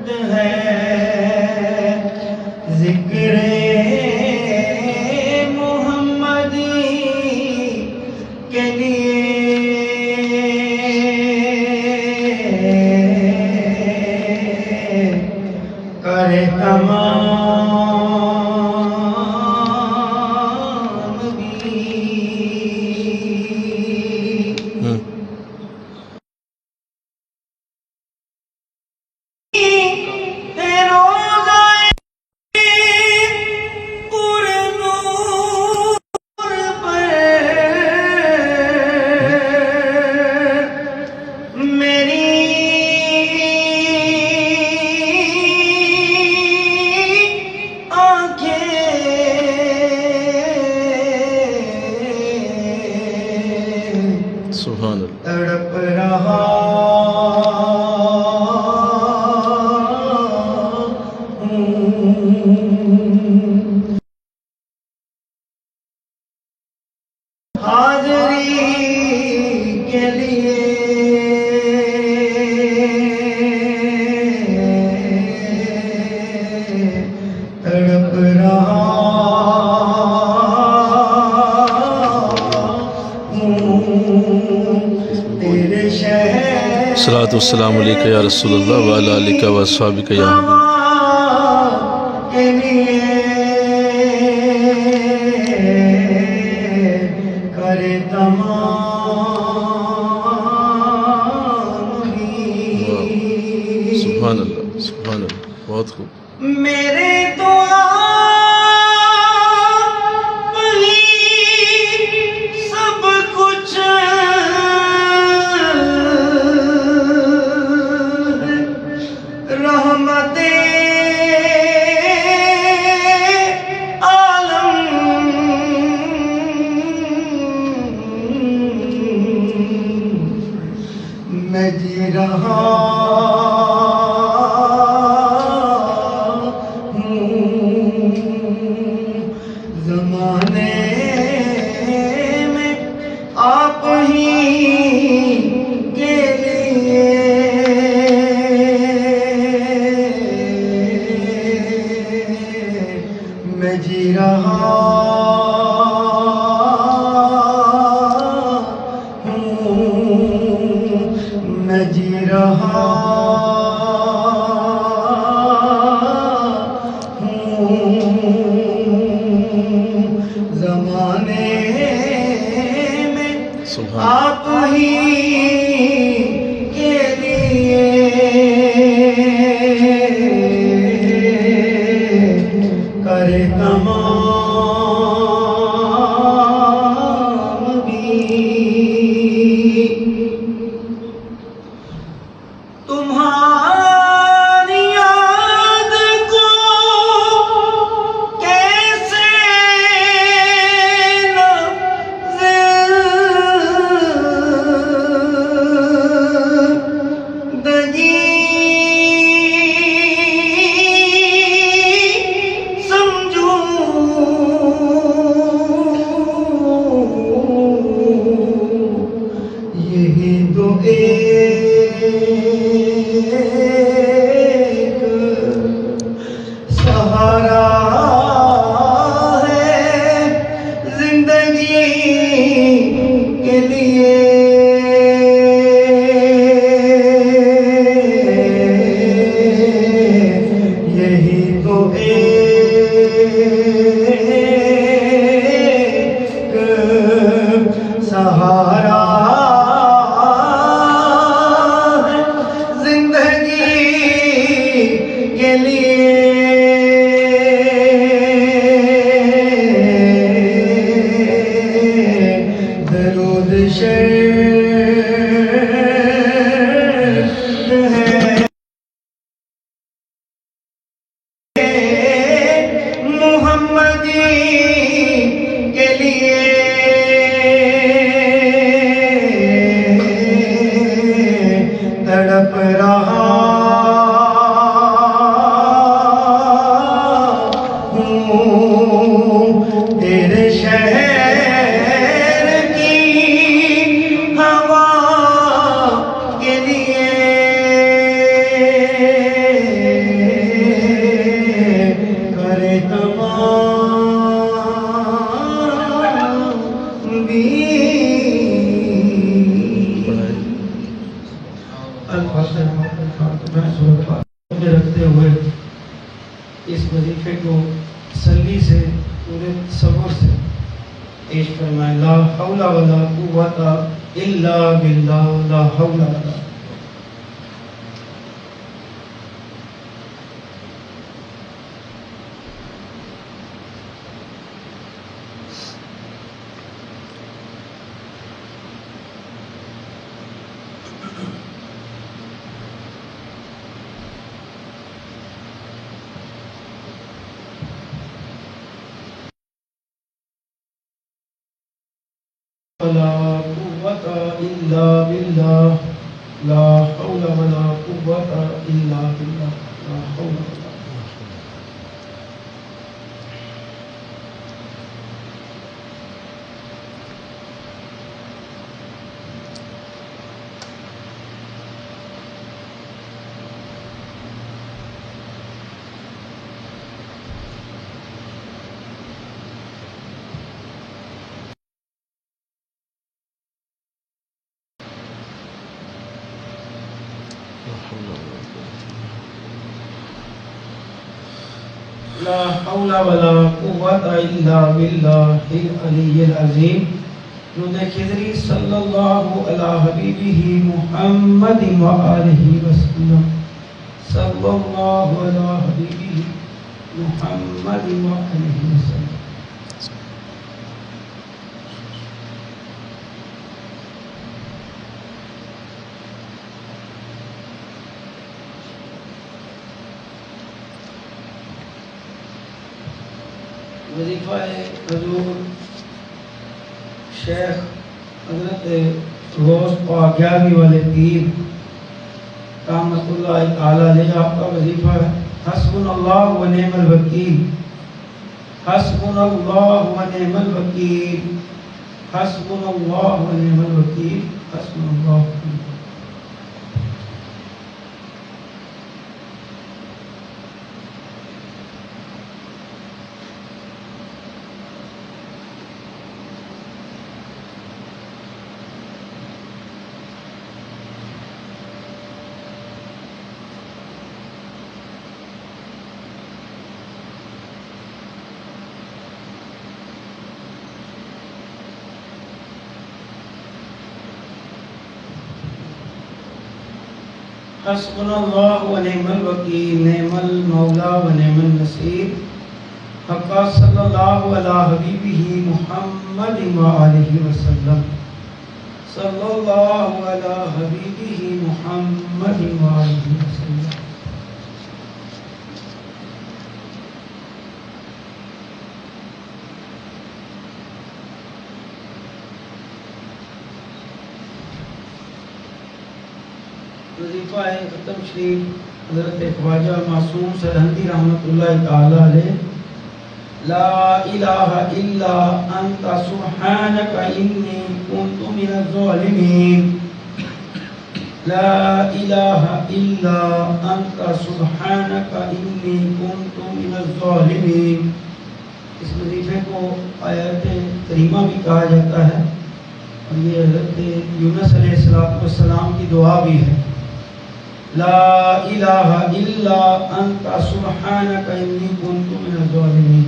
ہے ذکر محمدی کے لیے کرے تمام بھی سبحان اللہ تڑپ رہا حاضری کے لیے تڑپ رہا تیرے شہر الصلاۃ والسلام علیک یا رسول اللہ وعلی آلک و اصحابک یا حبیب کے لیے کرے تمام بھی سبحان اللہ سبحان اللہ بہت خوب میرے دعا ہی سب کچھ رحمت عالم میں جی رہا زمانے میں آپ ہی کے لیے میں جی رہا ہوں میں جی رہا زمانے میں آپ ہی کے لیے کرے تمام بھی تمہاری یاد کو کیسے نہ زندگی سمجھوں یہی تو ایک سہارا ہے زندگی کے لیے یہی تو ایک سہارا ہے زندگی کے لیے درود شریف ہے محمدی کے لیے تڑپ رہا ہوں تیرے شہر کی ہوا کے لیے رکھتے ہوئے اس وظیفے کو تسلی سے پورے تصور سے پیش فرمائیں. لا حول ولا قوت الا باللہ. لا حول ولا ولا قوة إلا بالله. لا حول ولا قوة إلا بالله. لا حول ولا لا حول ولا قوة إلا بالله العلي العظيم. درود خضری صلی اللہ علی حبیبہ محمد وآلہ وسلم. صلی اللہ علی حبیبہ محمد وآلہ وسلم. وظیفہ حضور شیخ حضرت غوث پاک گیارہویں والے پیر رحمۃ اللہ تعالی علیہ آپ کا وظیفہ ہے. حسبنا اللہ و نعم الوکیل. حسبنا اللہ و نعم الوکیل. حسبنا اللہ و نعم الوکیل. حسبنا اللہ و نعم الوکیل. حسبنا اللہ و نعم الوکیل. نعم المولا و نعم النصیر. حق صلی اللہ علی حبیبہ محمد وآلہ وسلم. صلی اللہ علی حبیبہ محمد وآلہ وسلم. وظیفہ ختم شریف حضرت خواجہ معصوم سرہندی رحمۃ اللہ تعالی علیہ. لا الہ الا انت سبحانک انی کنت من الظالمین. لا الہ الا انت سبحانک انی کنت من الظالمین. اس وظیفے کو آیت کریمہ بھی کہا جاتا ہے اور یہ حضرت یونس علیہ السلام کی دعا بھی ہے. لا الہ الا انت سبحانک انی کنت من الظالمین.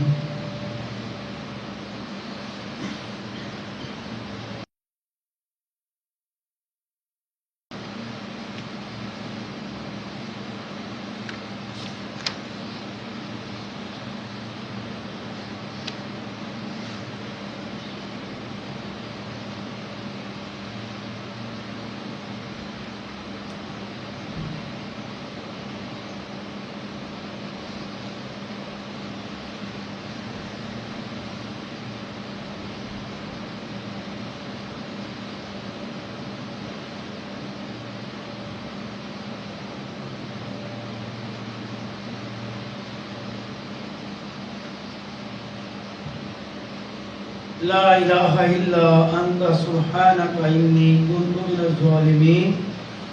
لا الہ الا انت سبحانک انی کنت من الظالمین.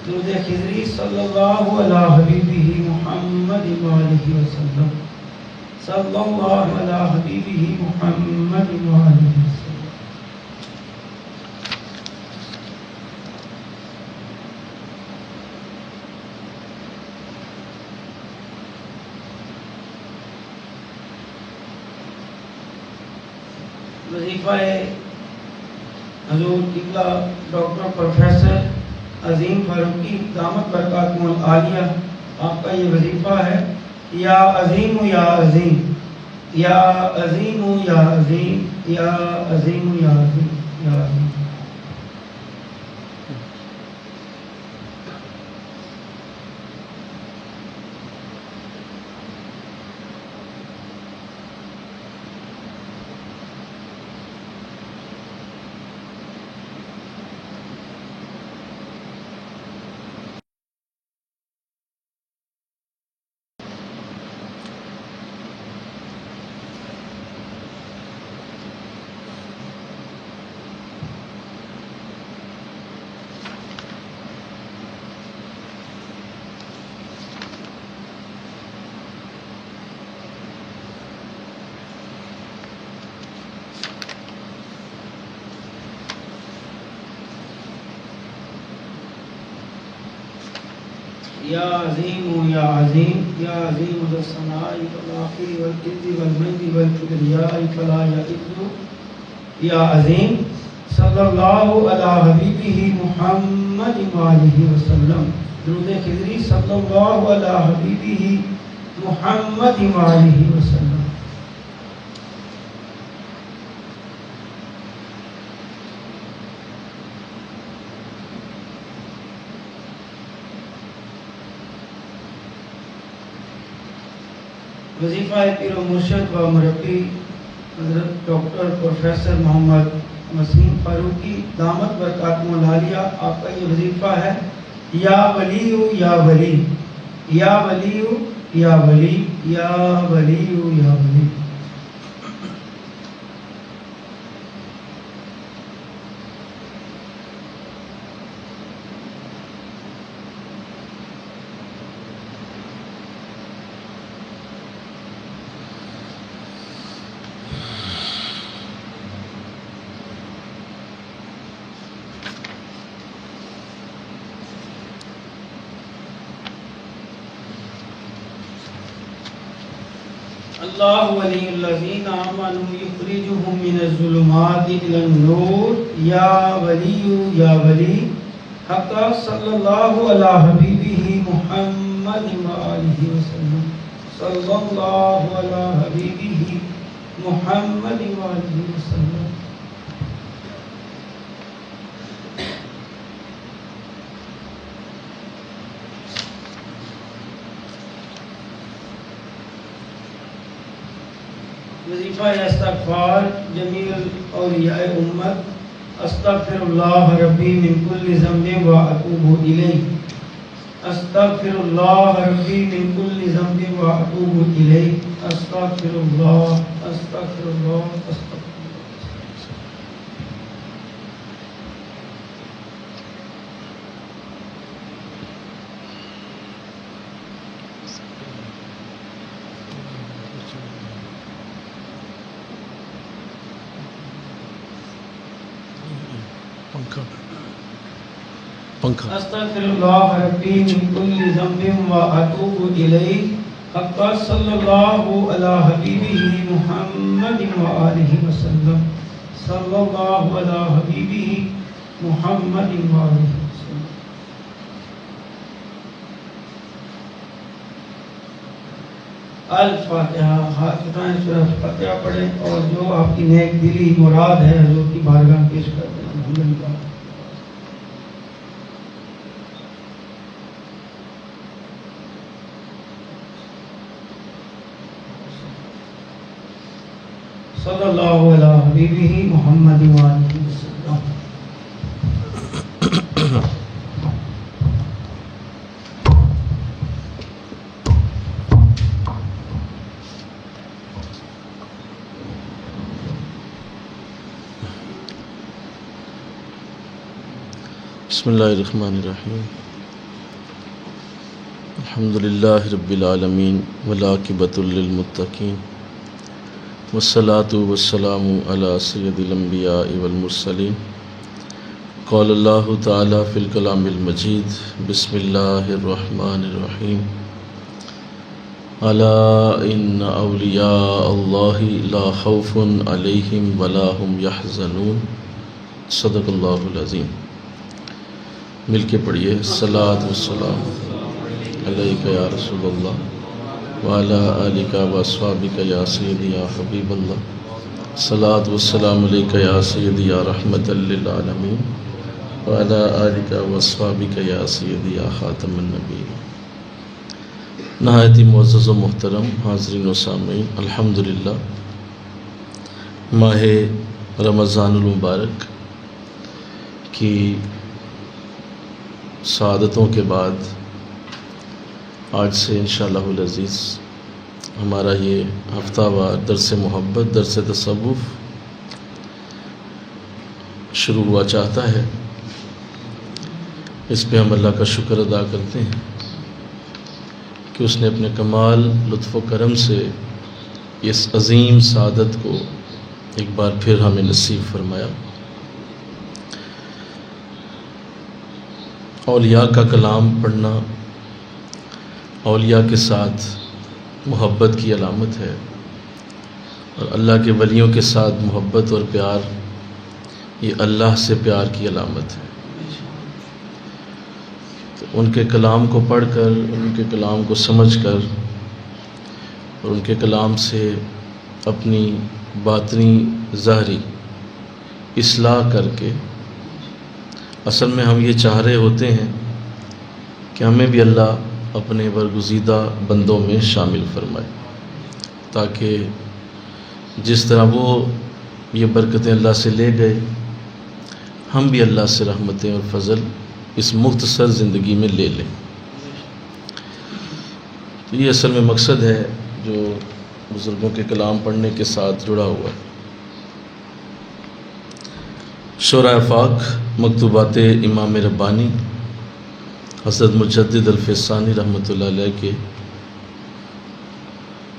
درود خضری صلی اللہ علی حبیبہ محمد وآلہ وسلم. صلی اللہ علی حبیبہ محمد وآلہ وسلم. وظیفہ حضور قبلہ ڈاکٹر پروفیسر عظیم فاروقی دامت برکاتہ العالیہ، آپ کا یہ وظیفہ ہے. یا عظیم یا عظیم، یا عظیم یا عظیم، یا عظیم یا عظیم، یا عظیم. یا عظیم یا عظیم، یا عظیم ذو الثناء والآخر والعز والمجد والکبریاء فلا یعز. یا عظیم صلی اللہ علی حبیبہ محمد وآلہ وسلم. درود خضری صلی اللہ علی حبیبہ محمد وآلہ وسلم. وظیفہ پیر و مرشد و مربی حضرت ڈاکٹر پروفیسر محمد وسیم فاروقی دامت برکاتہ العالیہ، آپ کا یہ وظیفہ ہے. یا ولی یا ولی، یا ولی یا ولی، یا ولی یا ولی. اللہ ولی الذین آمنوا یخرجهم من الظلمات الی النور. یا ولی یا ولی حق صلی اللہ علی حبیبہ محمد وآلہ وسلم. صلی اللہ علی حبیبہ محمد وآلہ وسلم. وظیفہ استغفار جمیع اولیاء امت. استغفر اللہ ربی من کل ذنب و اتوب الیہ. استغفر اللہ ربی من کل ذنب و اتوب الیہ. استغفر اللہ، استغفر اللہ، استغفر اللہ. پنکھا. استغفر اللہ ربی من کل ذنب و اتوب الیہ. حق صلی اللہ علی حبیبہ محمد وآلہ وسلم. صلی اللہ علی حبیبہ محمد وآلہ وسلم. الفاتحہ. ہاتھ اٹھائیں، سورہ فاتحہ پڑھیں اور جو آپ کی نیک دلی مراد ہے حضور کی بارگاہ میں پیش کر دیں. الحمدللہ. صلی اللہ علی حبیبہ محمد وآلہ وسلم. بسم اللہ الرحمن الرحیم. الحمد للہ رب العالمین والعاقبۃ للمتقین والصلاة والسلام على سید الانبیاء والمرسلین قال اللہ تعالی فی الکلام المجید بسم اللہ الرحمن الرحیم الا ان اولیاء اللہ لا خوف علیہم ولا هم یحزنون صدق اللہ العظیم۔ مل کے پڑھیے صلاۃ والسلام علیک یا رسول اللہ وعلی آلک واصحابک یا سیدی یا حبیب اللہ، صلاۃ والسلام علیک یا سیدی یا رحمت للعالمین وعلی آلک واصحابک یا سیدی یا خاتم النبیین۔ نہایت ہی معزز و محترم حاضرین و سامعین، الحمدللہ ماہ رمضان المبارک کی سعادتوں کے بعد آج سے انشاءاللہ العزیز ہمارا یہ ہفتہ وار درس محبت، درس تصوف شروع ہوا چاہتا ہے۔ اس پہ ہم اللہ کا شکر ادا کرتے ہیں کہ اس نے اپنے کمال لطف و کرم سے اس عظیم سعادت کو ایک بار پھر ہمیں نصیب فرمایا۔ اولیاء کا کلام پڑھنا اولیاء کے ساتھ محبت کی علامت ہے، اور اللہ کے ولیوں کے ساتھ محبت اور پیار یہ اللہ سے پیار کی علامت ہے۔ تو ان کے کلام کو پڑھ کر، ان کے کلام کو سمجھ کر اور ان کے کلام سے اپنی باطنی ظاہری اصلاح کر کے اصل میں ہم یہ چاہ رہے ہوتے ہیں کہ ہمیں بھی اللہ اپنے برگزیدہ بندوں میں شامل فرمائے، تاکہ جس طرح وہ یہ برکتیں اللہ سے لے گئے، ہم بھی اللہ سے رحمتیں اور فضل اس مختصر زندگی میں لے لیں۔ تو یہ اصل میں مقصد ہے جو بزرگوں کے کلام پڑھنے کے ساتھ جڑا ہوا ہے۔ شورائے پاک مکتوبات امام ربانی حضرت مجدد الفیضانی رحمۃ اللہ علیہ کے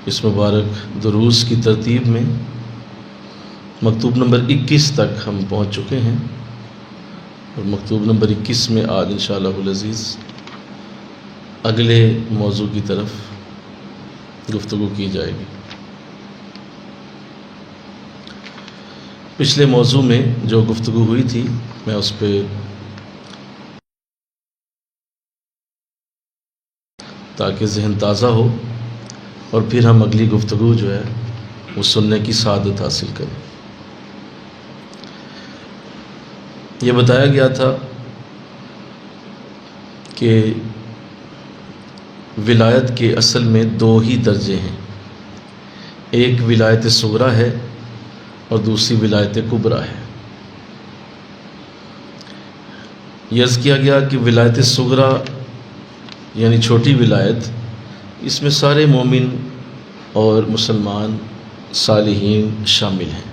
اس مبارک دروس کی ترتیب میں مکتوب نمبر 21 تک ہم پہنچ چکے ہیں، اور مکتوب نمبر 21 میں آج انشاءاللہ العزیز اگلے موضوع کی طرف گفتگو کی جائے گی۔ پچھلے موضوع میں جو گفتگو ہوئی تھی میں اس پہ تاکہ ذہن تازہ ہو اور پھر ہم اگلی گفتگو جو ہے وہ سننے کی سعادت حاصل کریں۔ یہ بتایا گیا تھا کہ ولایت کے اصل میں دو ہی درجے ہیں، ایک ولایت صغریٰ ہے اور دوسری ولایت کبریٰ ہے۔ یہ عرض کیا گیا کہ ولایت صغریٰ یعنی چھوٹی ولایت، اس میں سارے مومن اور مسلمان صالحین شامل ہیں،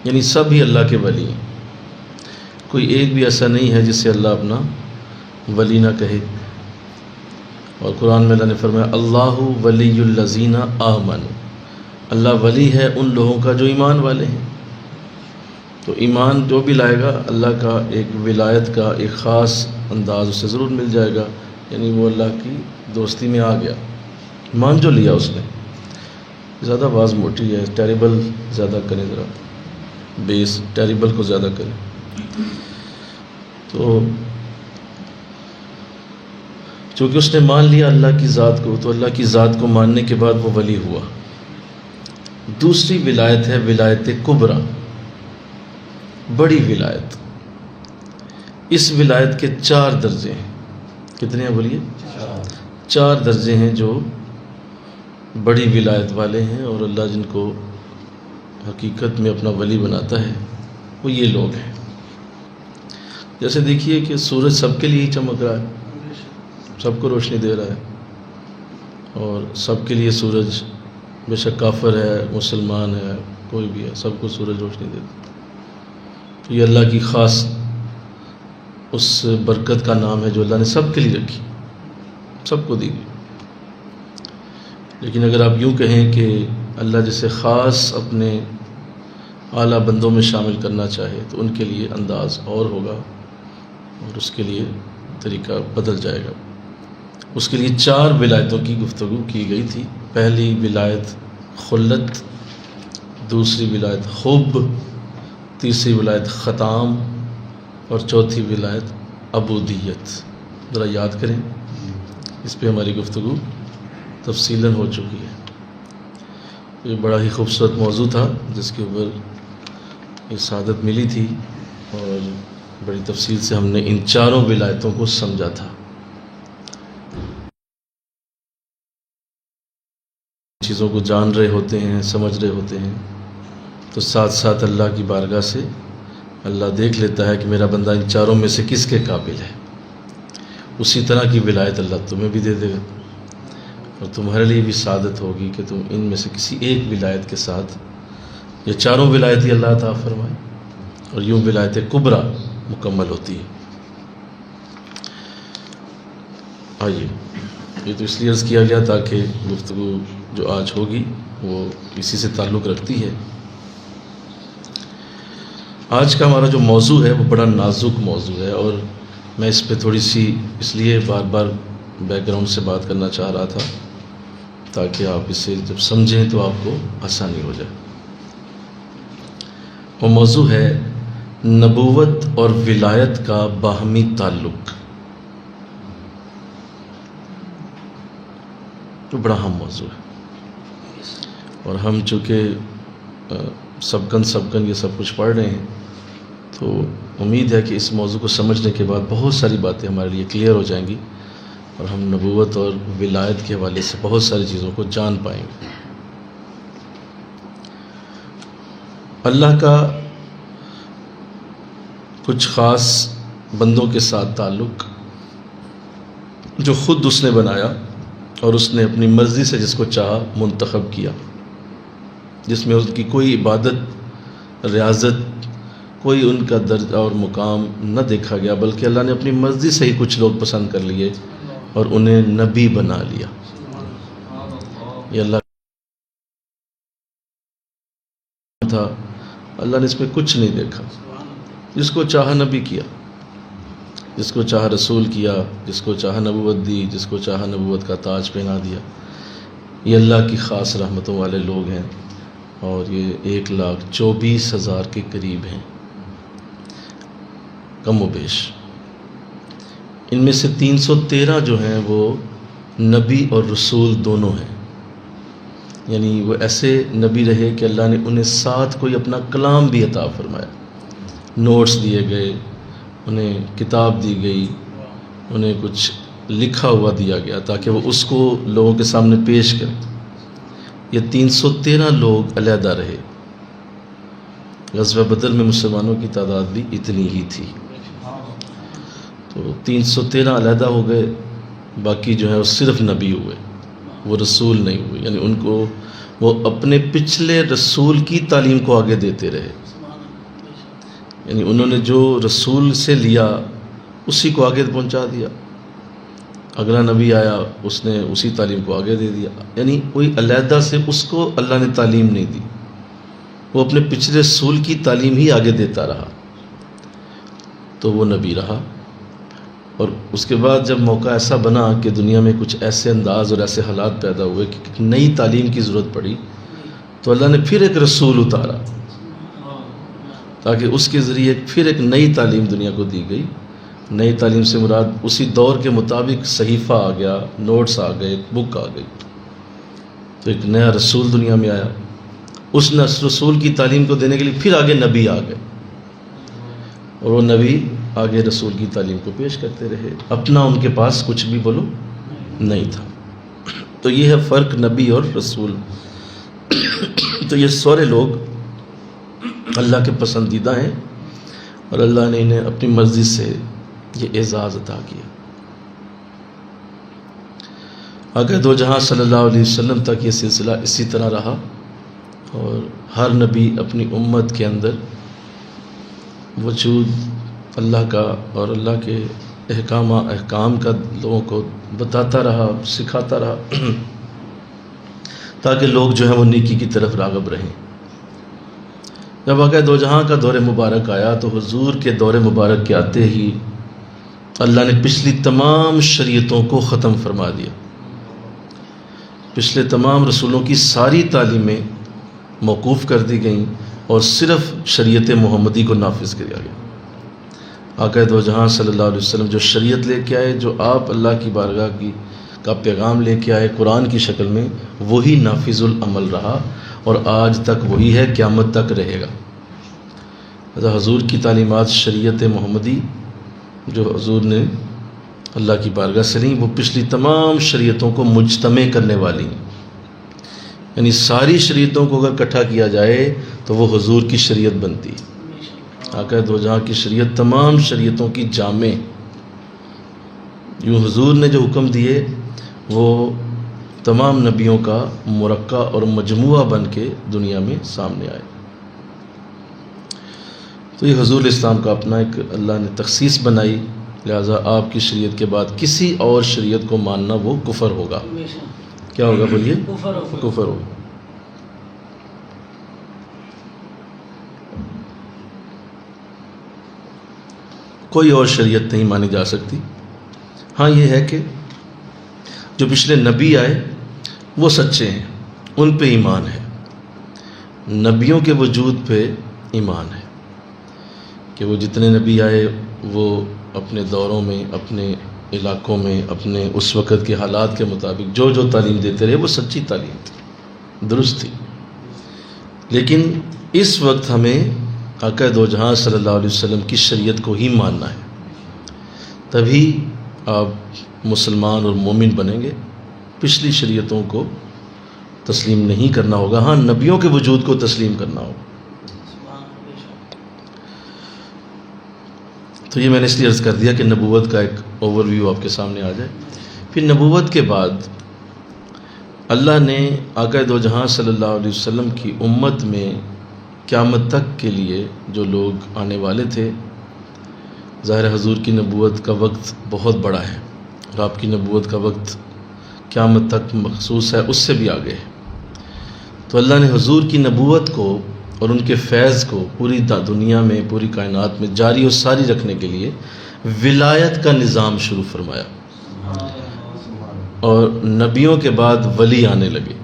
یعنی سب ہی اللہ کے ولی ہیں، کوئی ایک بھی ایسا نہیں ہے جسے اللہ اپنا ولی نہ کہے۔ اور قرآن میں اللہ نے فرمایا اللہ ولی الذین آمنوا، اللہ ولی ہے ان لوگوں کا جو ایمان والے ہیں۔ تو ایمان جو بھی لائے گا اللہ کا ایک ولایت کا ایک خاص انداز اسے ضرور مل جائے گا، یعنی وہ اللہ کی دوستی میں آ گیا، ایمان جو لیا اس نے۔ زیادہ آواز موٹی ہے، ٹیریبل زیادہ کریں، ذرا بیس ٹیریبل کو زیادہ کریں۔ تو چونکہ اس نے مان لیا اللہ کی ذات کو، تو اللہ کی ذات کو ماننے کے بعد وہ ولی ہوا۔ دوسری ولایت ہے ولایت کبریٰ، بڑی ولایت۔ اس ولایت کے 4 درجے ہیں۔ کتنے ہیں بولیے؟ 4 درجے ہیں جو بڑی ولایت والے ہیں، اور اللہ جن کو حقیقت میں اپنا ولی بناتا ہے وہ یہ لوگ ہیں۔ جیسے دیکھیے کہ سورج سب کے لیے ہی چمک رہا ہے، سب کو روشنی دے رہا ہے، اور سب کے لیے سورج بے شک کافر ہے، مسلمان ہے، کوئی بھی ہے، سب کو سورج روشنی دیتا ہے۔ یہ اللہ کی خاص اس برکت کا نام ہے جو اللہ نے سب کے لیے رکھی، سب کو دی گئی۔ لیکن اگر آپ یوں کہیں کہ اللہ جسے خاص اپنے اعلیٰ بندوں میں شامل کرنا چاہے تو ان کے لیے انداز اور ہوگا اور اس کے لیے طریقہ بدل جائے گا۔ اس کے لیے 4 ولایتوں کی گفتگو کی گئی تھی۔ پہلی ولایت خلت، دوسری ولایت حب، تیسری ولایت ختام اور چوتھی ولایت عبودیت۔ ذرا یاد کریں، اس پہ ہماری گفتگو تفصیلاً ہو چکی ہے۔ یہ بڑا ہی خوبصورت موضوع تھا جس کے اوپر یہ سعادت ملی تھی اور بڑی تفصیل سے ہم نے ان 4 ولایتوں کو سمجھا تھا۔ چیزوں کو جان رہے ہوتے ہیں، سمجھ رہے ہوتے ہیں، تو ساتھ ساتھ اللہ کی بارگاہ سے اللہ دیکھ لیتا ہے کہ میرا بندہ ان 4 میں سے کس کے قابل ہے۔ اسی طرح کی ولایت اللہ تمہیں بھی دے دے گا اور تمہارے لیے بھی سعادت ہوگی کہ تم ان میں سے کسی ایک ولایت کے ساتھ یہ 4 ولایت ہی اللہ عطا فرمائے اور یوں ولایت کبریٰ مکمل ہوتی ہے۔ آئیے، یہ تو اس لیے عرض کیا گیا تاکہ گفتگو جو آج ہوگی وہ اسی سے تعلق رکھتی ہے۔ آج کا ہمارا جو موضوع ہے وہ بڑا نازک موضوع ہے اور میں اس پہ تھوڑی سی اس لیے بار بار بیک گراؤنڈ سے بات کرنا چاہ رہا تھا تاکہ آپ اسے جب سمجھیں تو آپ کو آسانی ہو جائے۔ وہ موضوع ہے نبوت اور ولایت کا باہمی تعلق۔ تو بڑا اہم موضوع ہے اور ہم چونکہ سبکن یہ سب کچھ پڑھ رہے ہیں تو امید ہے کہ اس موضوع کو سمجھنے کے بعد بہت ساری باتیں ہمارے لیے کلیئر ہو جائیں گی اور ہم نبوت اور ولایت کے حوالے سے بہت ساری چیزوں کو جان پائیں گے۔ اللہ کا کچھ خاص بندوں کے ساتھ تعلق جو خود اس نے بنایا اور اس نے اپنی مرضی سے جس کو چاہا منتخب کیا، جس میں اس کی کوئی عبادت، ریاضت، کوئی ان کا درجہ اور مقام نہ دیکھا گیا، بلکہ اللہ نے اپنی مرضی سے ہی کچھ لوگ پسند کر لیے اور انہیں نبی بنا لیا۔ یہ اللہ تھا، اللہ نے اس میں کچھ نہیں دیکھا، جس کو چاہا نبی کیا، جس کو چاہا رسول کیا، جس کو چاہا نبوت دی، جس کو چاہا نبوت کا تاج پہنا دیا۔ یہ اللہ کی خاص رحمتوں والے لوگ ہیں اور یہ 1,24,000 کے قریب ہیں کم و بیش۔ ان میں سے 313 جو ہیں وہ نبی اور رسول دونوں ہیں، یعنی وہ ایسے نبی رہے کہ اللہ نے انہیں ساتھ کوئی اپنا کلام بھی عطا فرمایا، نوٹس دیے گئے، انہیں کتاب دی گئی، انہیں کچھ لکھا ہوا دیا گیا تاکہ وہ اس کو لوگوں کے سامنے پیش کریں۔ یہ 313 لوگ علیحدہ رہے۔ غزوہ بدر میں مسلمانوں کی تعداد بھی اتنی ہی تھی، تو 313 علیحدہ ہو گئے، باقی جو ہے وہ صرف نبی ہوئے، وہ رسول نہیں ہوئے، یعنی ان کو وہ اپنے پچھلے رسول کی تعلیم کو آگے دیتے رہے، یعنی انہوں نے جو رسول سے لیا اسی کو آگے پہنچا دیا، اگلا نبی آیا اس نے اسی تعلیم کو آگے دے دیا، یعنی کوئی علیحدہ سے اس کو اللہ نے تعلیم نہیں دی، وہ اپنے پچھلے رسول کی تعلیم ہی آگے دیتا رہا، تو وہ نبی رہا۔ اور اس کے بعد جب موقع ایسا بنا کہ دنیا میں کچھ ایسے انداز اور ایسے حالات پیدا ہوئے کہ نئی تعلیم کی ضرورت پڑی، تو اللہ نے پھر ایک رسول اتارا تاکہ اس کے ذریعے پھر ایک نئی تعلیم دنیا کو دی گئی۔ نئی تعلیم سے مراد اسی دور کے مطابق صحیفہ آ گیا، نوٹس آ گئے، بک آ گئی، تو ایک نیا رسول دنیا میں آیا۔ اس رسول کی تعلیم کو دینے کے لیے پھر آگے نبی آ گئے اور وہ نبی آگے رسول کی تعلیم کو پیش کرتے رہے، اپنا ان کے پاس کچھ بھی بولو نہیں تھا۔ تو یہ ہے فرق نبی اور رسول۔ تو یہ سارے لوگ اللہ کے پسندیدہ ہیں اور اللہ نے انہیں اپنی مرضی سے یہ اعزاز عطا کیا۔ اگر دو جہاں صلی اللہ علیہ وسلم تک یہ سلسلہ اسی طرح رہا اور ہر نبی اپنی امت کے اندر وجود اللہ کا اور اللہ کے احکام کا لوگوں کو بتاتا رہا، سکھاتا رہا، تاکہ لوگ جو ہیں وہ نیکی کی طرف راغب رہیں۔ جب آقا دو جہاں کا دور مبارک آیا تو حضور کے دور مبارک کے آتے ہی اللہ نے پچھلی تمام شریعتوں کو ختم فرما دیا۔ پچھلے تمام رسولوں کی ساری تعلیمیں موقوف کر دی گئیں اور صرف شریعت محمدی کو نافذ کیا گیا۔ آقا دو جہاں صلی اللہ علیہ وسلم جو شریعت لے کے آئے، جو آپ اللہ کی بارگاہ کا پیغام لے کے آئے قرآن کی شکل میں، وہی نافذ العمل رہا اور آج تک وہی ہے، قیامت تک رہے گا۔ حضور کی تعلیمات شریعت محمدی جو حضور نے اللہ کی بارگاہ سے لیں، وہ پچھلی تمام شریعتوں کو مجتمع کرنے والی ہیں، یعنی ساری شریعتوں کو اگر اکٹھا کیا جائے تو وہ حضور کی شریعت بنتی ہے۔ آقا دو جہاں کی شریعت تمام شریعتوں کی جامع، یوں حضور نے جو حکم دیے وہ تمام نبیوں کا مرکہ اور مجموعہ بن کے دنیا میں سامنے آئے۔ تو یہ حضور اسلام کا اپنا ایک اللہ نے تخصیص بنائی، لہٰذا آپ کی شریعت کے بعد کسی اور شریعت کو ماننا وہ کفر ہوگا۔ کیا ہوگا بولیے؟ کفر ہوگا۔ کوئی اور شریعت نہیں مانی جا سکتی۔ ہاں یہ ہے کہ جو پچھلے نبی آئے وہ سچے ہیں، ان پہ ایمان ہے، نبیوں کے وجود پہ ایمان ہے کہ وہ جتنے نبی آئے وہ اپنے دوروں میں، اپنے علاقوں میں، اپنے اس وقت کے حالات کے مطابق جو جو تعلیم دیتے رہے وہ سچی تعلیم تھی، درست تھی۔ لیکن اس وقت ہمیں آقا دو جہاں صلی اللہ علیہ وسلم کی شریعت کو ہی ماننا ہے، تبھی آپ مسلمان اور مومن بنیں گے۔ پچھلی شریعتوں کو تسلیم نہیں کرنا ہوگا، ہاں نبیوں کے وجود کو تسلیم کرنا ہوگا۔ تو یہ میں نے اس لیے عرض کر دیا کہ نبوت کا ایک اوور ویو آپ کے سامنے آ جائے۔ پھر نبوت کے بعد اللہ نے آقا دو جہاں صلی اللہ علیہ وسلم کی امت میں قیامت تک کے لیے جو لوگ آنے والے تھے، ظاہر حضور کی نبوت کا وقت بہت بڑا ہے اور آپ کی نبوت کا وقت قیامت تک مخصوص ہے، اس سے بھی آگے ہے۔ تو اللہ نے حضور کی نبوت کو اور ان کے فیض کو پوری دنیا میں، پوری کائنات میں جاری و ساری رکھنے کے لیے ولایت کا نظام شروع فرمایا، اور نبیوں کے بعد ولی آنے لگے۔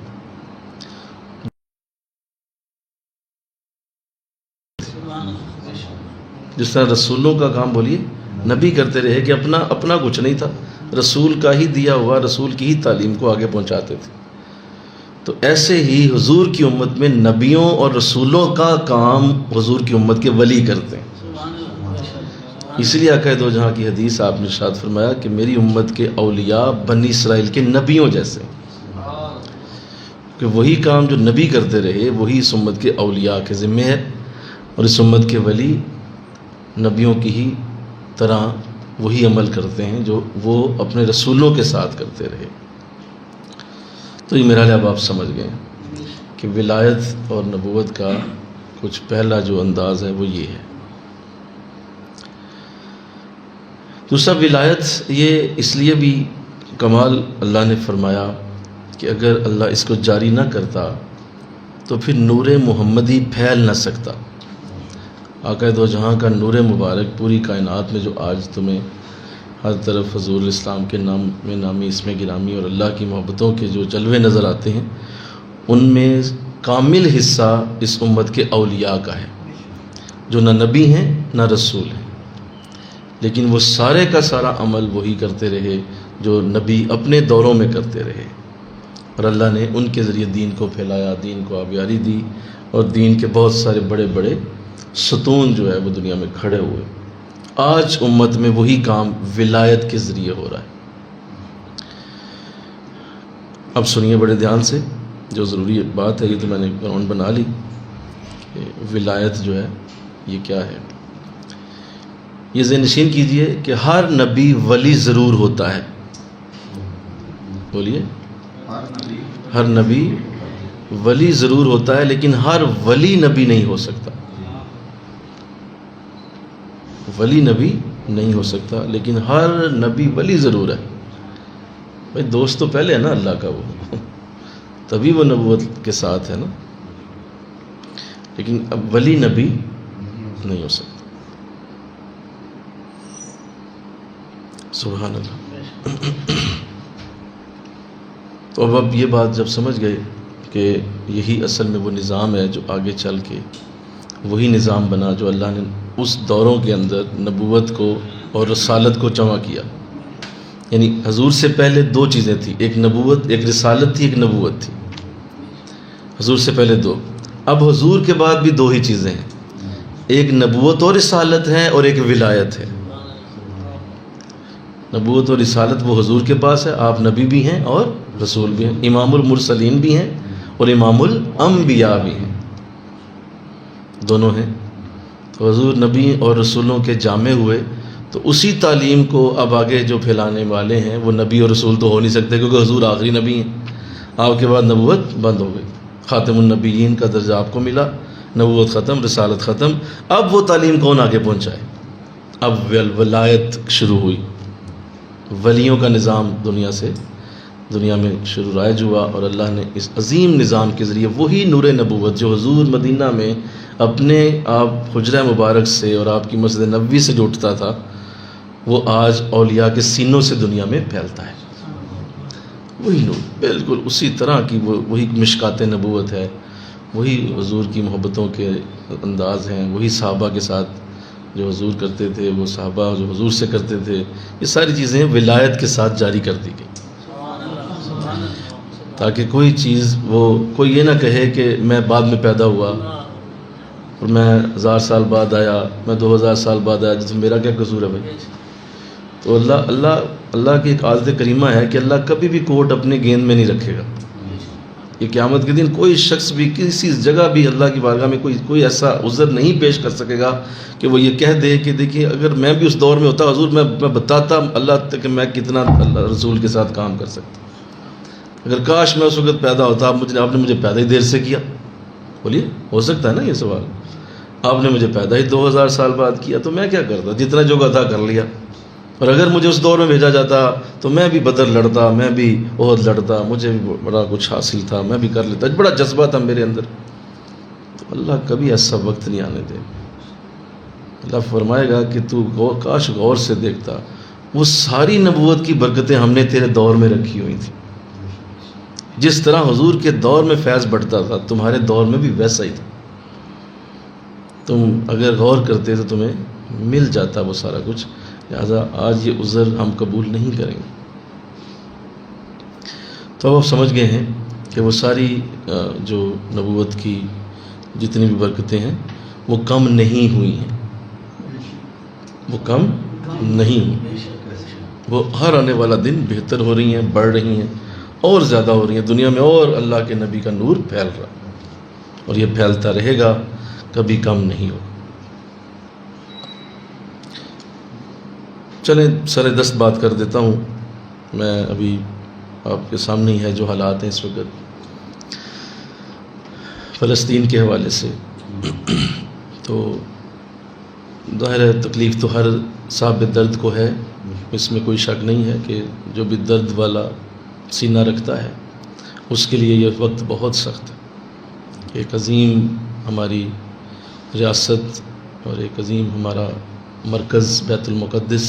جس طرح رسولوں کا کام بولیے نبی کرتے رہے کہ اپنا کچھ نہیں تھا، رسول کا ہی دیا ہوا، رسول کی ہی تعلیم کو آگے پہنچاتے تھے، تو ایسے ہی حضور کی امت میں نبیوں اور رسولوں کا کام حضور کی امت کے ولی کرتے ہیں۔ اس لیے آقا دو جہاں کی حدیث آپ نے ارشاد فرمایا کہ میری امت کے اولیاء بنی اسرائیل کے نبیوں جیسے ہیں، کہ وہی کام جو نبی کرتے رہے وہی اس امت کے اولیاء کے ذمہ ہے، اور اس امت کے ولی نبیوں کی ہی طرح وہی عمل کرتے ہیں جو وہ اپنے رسولوں کے ساتھ کرتے رہے۔ تو یہ میرا لئے اب آپ سمجھ گئے کہ ولایت اور نبوت کا کچھ پہلا جو انداز ہے وہ یہ ہے۔ دوسرا، ولایت یہ اس لیے بھی کمال اللہ نے فرمایا کہ اگر اللہ اس کو جاری نہ کرتا تو پھر نور محمدی پھیل نہ سکتا۔ آقا دو جہاں کا نور مبارک پوری کائنات میں جو آج تمہیں ہر طرف حضور الاسلام کے نام میں نامی اسم گرامی اور اللہ کی محبتوں کے جو جلوے نظر آتے ہیں، ان میں کامل حصہ اس امت کے اولیاء کا ہے، جو نہ نبی ہیں نہ رسول ہیں، لیکن وہ سارے کا سارا عمل وہی کرتے رہے جو نبی اپنے دوروں میں کرتے رہے، اور اللہ نے ان کے ذریعے دین کو پھیلایا، دین کو آبیاری دی، اور دین کے بہت سارے بڑے بڑے ستون جو ہے وہ دنیا میں کھڑے ہوئے۔ آج امت میں وہی کام ولایت کے ذریعے ہو رہا ہے۔ اب سنیے بڑے دھیان سے، جو ضروری بات ہے، یہ تو میں نے گراؤنڈ بنا لی کہ ولایت جو ہے یہ کیا ہے۔ یہ ذہن نشین کیجئے کہ ہر نبی ولی ضرور ہوتا ہے۔ بولیے، ہر نبی ولی ضرور ہوتا ہے، لیکن ہر ولی نبی نہیں ہو سکتا۔ ولی نبی نہیں ہو سکتا، لیکن ہر نبی ولی ضرور ہے۔ بھائی دوست تو پہلے ہے نا اللہ کا، وہ تبھی وہ نبوت کے ساتھ ہے نا. لیکن اب ولی نبی نہیں ہو سکتا. سبحان اللہ. تو اب یہ بات جب سمجھ گئے کہ یہی اصل میں وہ نظام ہے جو آگے چل کے وہی نظام بنا جو اللہ نے اس دوروں کے اندر نبوت کو اور رسالت کو جمع کیا. یعنی حضور سے پہلے دو چیزیں تھیں، ایک نبوت، ایک رسالت تھی، ایک نبوت تھی. حضور سے پہلے دو. اب حضور کے بعد بھی دو ہی چیزیں ہیں، ایک نبوت اور رسالت ہے اور ایک ولایت ہے. نبوت اور رسالت وہ حضور کے پاس ہے، آپ نبی بھی ہیں اور رسول بھی ہیں، امام المرسلین بھی ہیں اور امام الانبیاء بھی ہیں، دونوں ہیں. تو حضور نبی اور رسولوں کے جامع ہوئے، تو اسی تعلیم کو اب آگے جو پھیلانے والے ہیں وہ نبی اور رسول تو ہو نہیں سکتے، کیونکہ حضور آخری نبی ہیں. آپ کے بعد نبوت بند ہو گئی، خاتم النبیین کا درجہ آپ کو ملا، نبوت ختم، رسالت ختم. اب وہ تعلیم کون آگے پہنچائے؟ اب ولایت شروع ہوئی، ولیوں کا نظام دنیا میں شروع رائج ہوا. اور اللہ نے اس عظیم نظام کے ذریعے وہی نور نبوت جو حضور مدینہ میں اپنے آپ حجرہ مبارک سے اور آپ کی مسجد نبوی سے جو اٹھتا تھا، وہ آج اولیاء کے سینوں سے دنیا میں پھیلتا ہے. وہی نور بالکل اسی طرح کی وہی مشکات نبوت ہے، وہی حضور کی محبتوں کے انداز ہیں، وہی صحابہ کے ساتھ جو حضور کرتے تھے، وہ صحابہ جو حضور سے کرتے تھے. یہ ساری چیزیں ولایت کے ساتھ جاری کر دی گئی، تاکہ کوئی چیز کوئی یہ نہ کہے کہ میں بعد میں پیدا ہوا اور میں 1000 سال بعد آیا، میں 2000 سال بعد آیا، جس میں میرا کیا قصور ہے بھائی. تو اللہ کی ایک عادت کریمہ ہے کہ اللہ کبھی بھی کوٹ اپنے گیند میں نہیں رکھے گا. یہ قیامت کے دن کوئی شخص بھی کسی جگہ بھی اللہ کی بارگاہ میں کوئی ایسا عذر نہیں پیش کر سکے گا کہ وہ یہ کہہ دے کہ دیکھیے اگر میں بھی اس دور میں ہوتا حضور میں بتاتا اللہ تک کہ میں کتنا اللہ رسول کے ساتھ کام کر سکتا. اگر کاش میں اس وقت پیدا ہوتا، آپ نے مجھے پیدا ہی دیر سے کیا. بولیے، ہو سکتا ہے نا یہ سوال؟ آپ نے مجھے پیدا ہی 2000 سال بعد کیا تو میں کیا کرتا؟ جتنا جو تھا کر لیا. اور اگر مجھے اس دور میں بھیجا جاتا تو میں بھی بدر لڑتا، میں بھی احد لڑتا، مجھے بھی بڑا کچھ حاصل تھا، میں بھی کر لیتا، بڑا جذبہ تھا میرے اندر. تو اللہ کبھی ایسا وقت نہیں آنے دے. اللہ فرمائے گا کہ تو کاش غور سے دیکھتا، وہ ساری نبوت کی برکتیں ہم نے تیرے دور میں رکھی ہوئی تھیں. جس طرح حضور کے دور میں فیض بڑھتا تھا تمہارے دور میں بھی ویسا ہی تھا. تم اگر غور کرتے تو تمہیں مل جاتا وہ سارا کچھ. لہٰذا آج یہ عذر ہم قبول نہیں کریں گے. تو اب آپ سمجھ گئے ہیں کہ وہ ساری جو نبوت کی جتنی بھی برکتیں ہیں وہ کم نہیں ہوئی ہیں، وہ کم نہیں ہوئی. وہ ہر آنے والا دن بہتر ہو رہی ہیں، بڑھ رہی ہیں اور زیادہ ہو رہی ہیں دنیا میں، اور اللہ کے نبی کا نور پھیل رہا اور یہ پھیلتا رہے گا، کبھی کم نہیں ہو. چلیں سر دست بات کر دیتا ہوں. میں ابھی آپ کے سامنے ہی ہے جو حالات ہیں اس وقت فلسطین کے حوالے سے. تو ظاہر ہے تکلیف تو ہر صاحب درد کو ہے، اس میں کوئی شک نہیں ہے کہ جو بھی درد والا سینہ رکھتا ہے اس کے لیے یہ وقت بہت سخت ہے. ایک عظیم ہماری ریاست اور ایک عظیم ہمارا مرکز بیت المقدس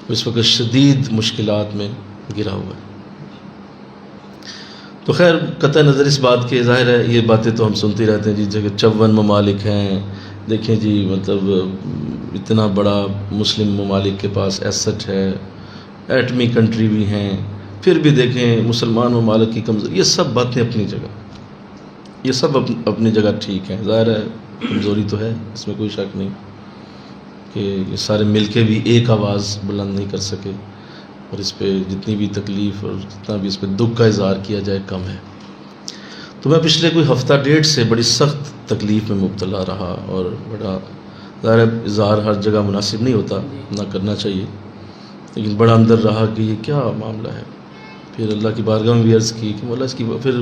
اس وقت شدید مشکلات میں گرا ہوا ہے. تو خیر قطع نظر اس بات کے، ظاہر ہے یہ باتیں تو ہم سنتے رہتے ہیں جی جگہ 54 ممالک ہیں، دیکھیں جی مطلب اتنا بڑا مسلم ممالک کے پاس ایسٹ ہے، ایٹمی کنٹری بھی ہیں، پھر بھی دیکھیں مسلمان ممالک کی کمزوری. یہ سب باتیں اپنی جگہ، یہ سب اپنی جگہ ٹھیک ہیں. ظاہر ہے کمزوری تو ہے، اس میں کوئی شک نہیں کہ یہ سارے مل کے بھی ایک آواز بلند نہیں کر سکے، اور اس پہ جتنی بھی تکلیف اور جتنا بھی اس پہ دکھ کا اظہار کیا جائے کم ہے. تو میں پچھلے کوئی ہفتہ ڈیڑھ سے بڑی سخت تکلیف میں مبتلا رہا، اور بڑا ظاہر اظہار ہر جگہ مناسب نہیں ہوتا، نہ کرنا چاہیے، لیکن بڑا اندر رہا کہ یہ کیا معاملہ ہے. پھر اللہ کی بارگاہ میں بھی عرض کی کہ مولا اس کی، پھر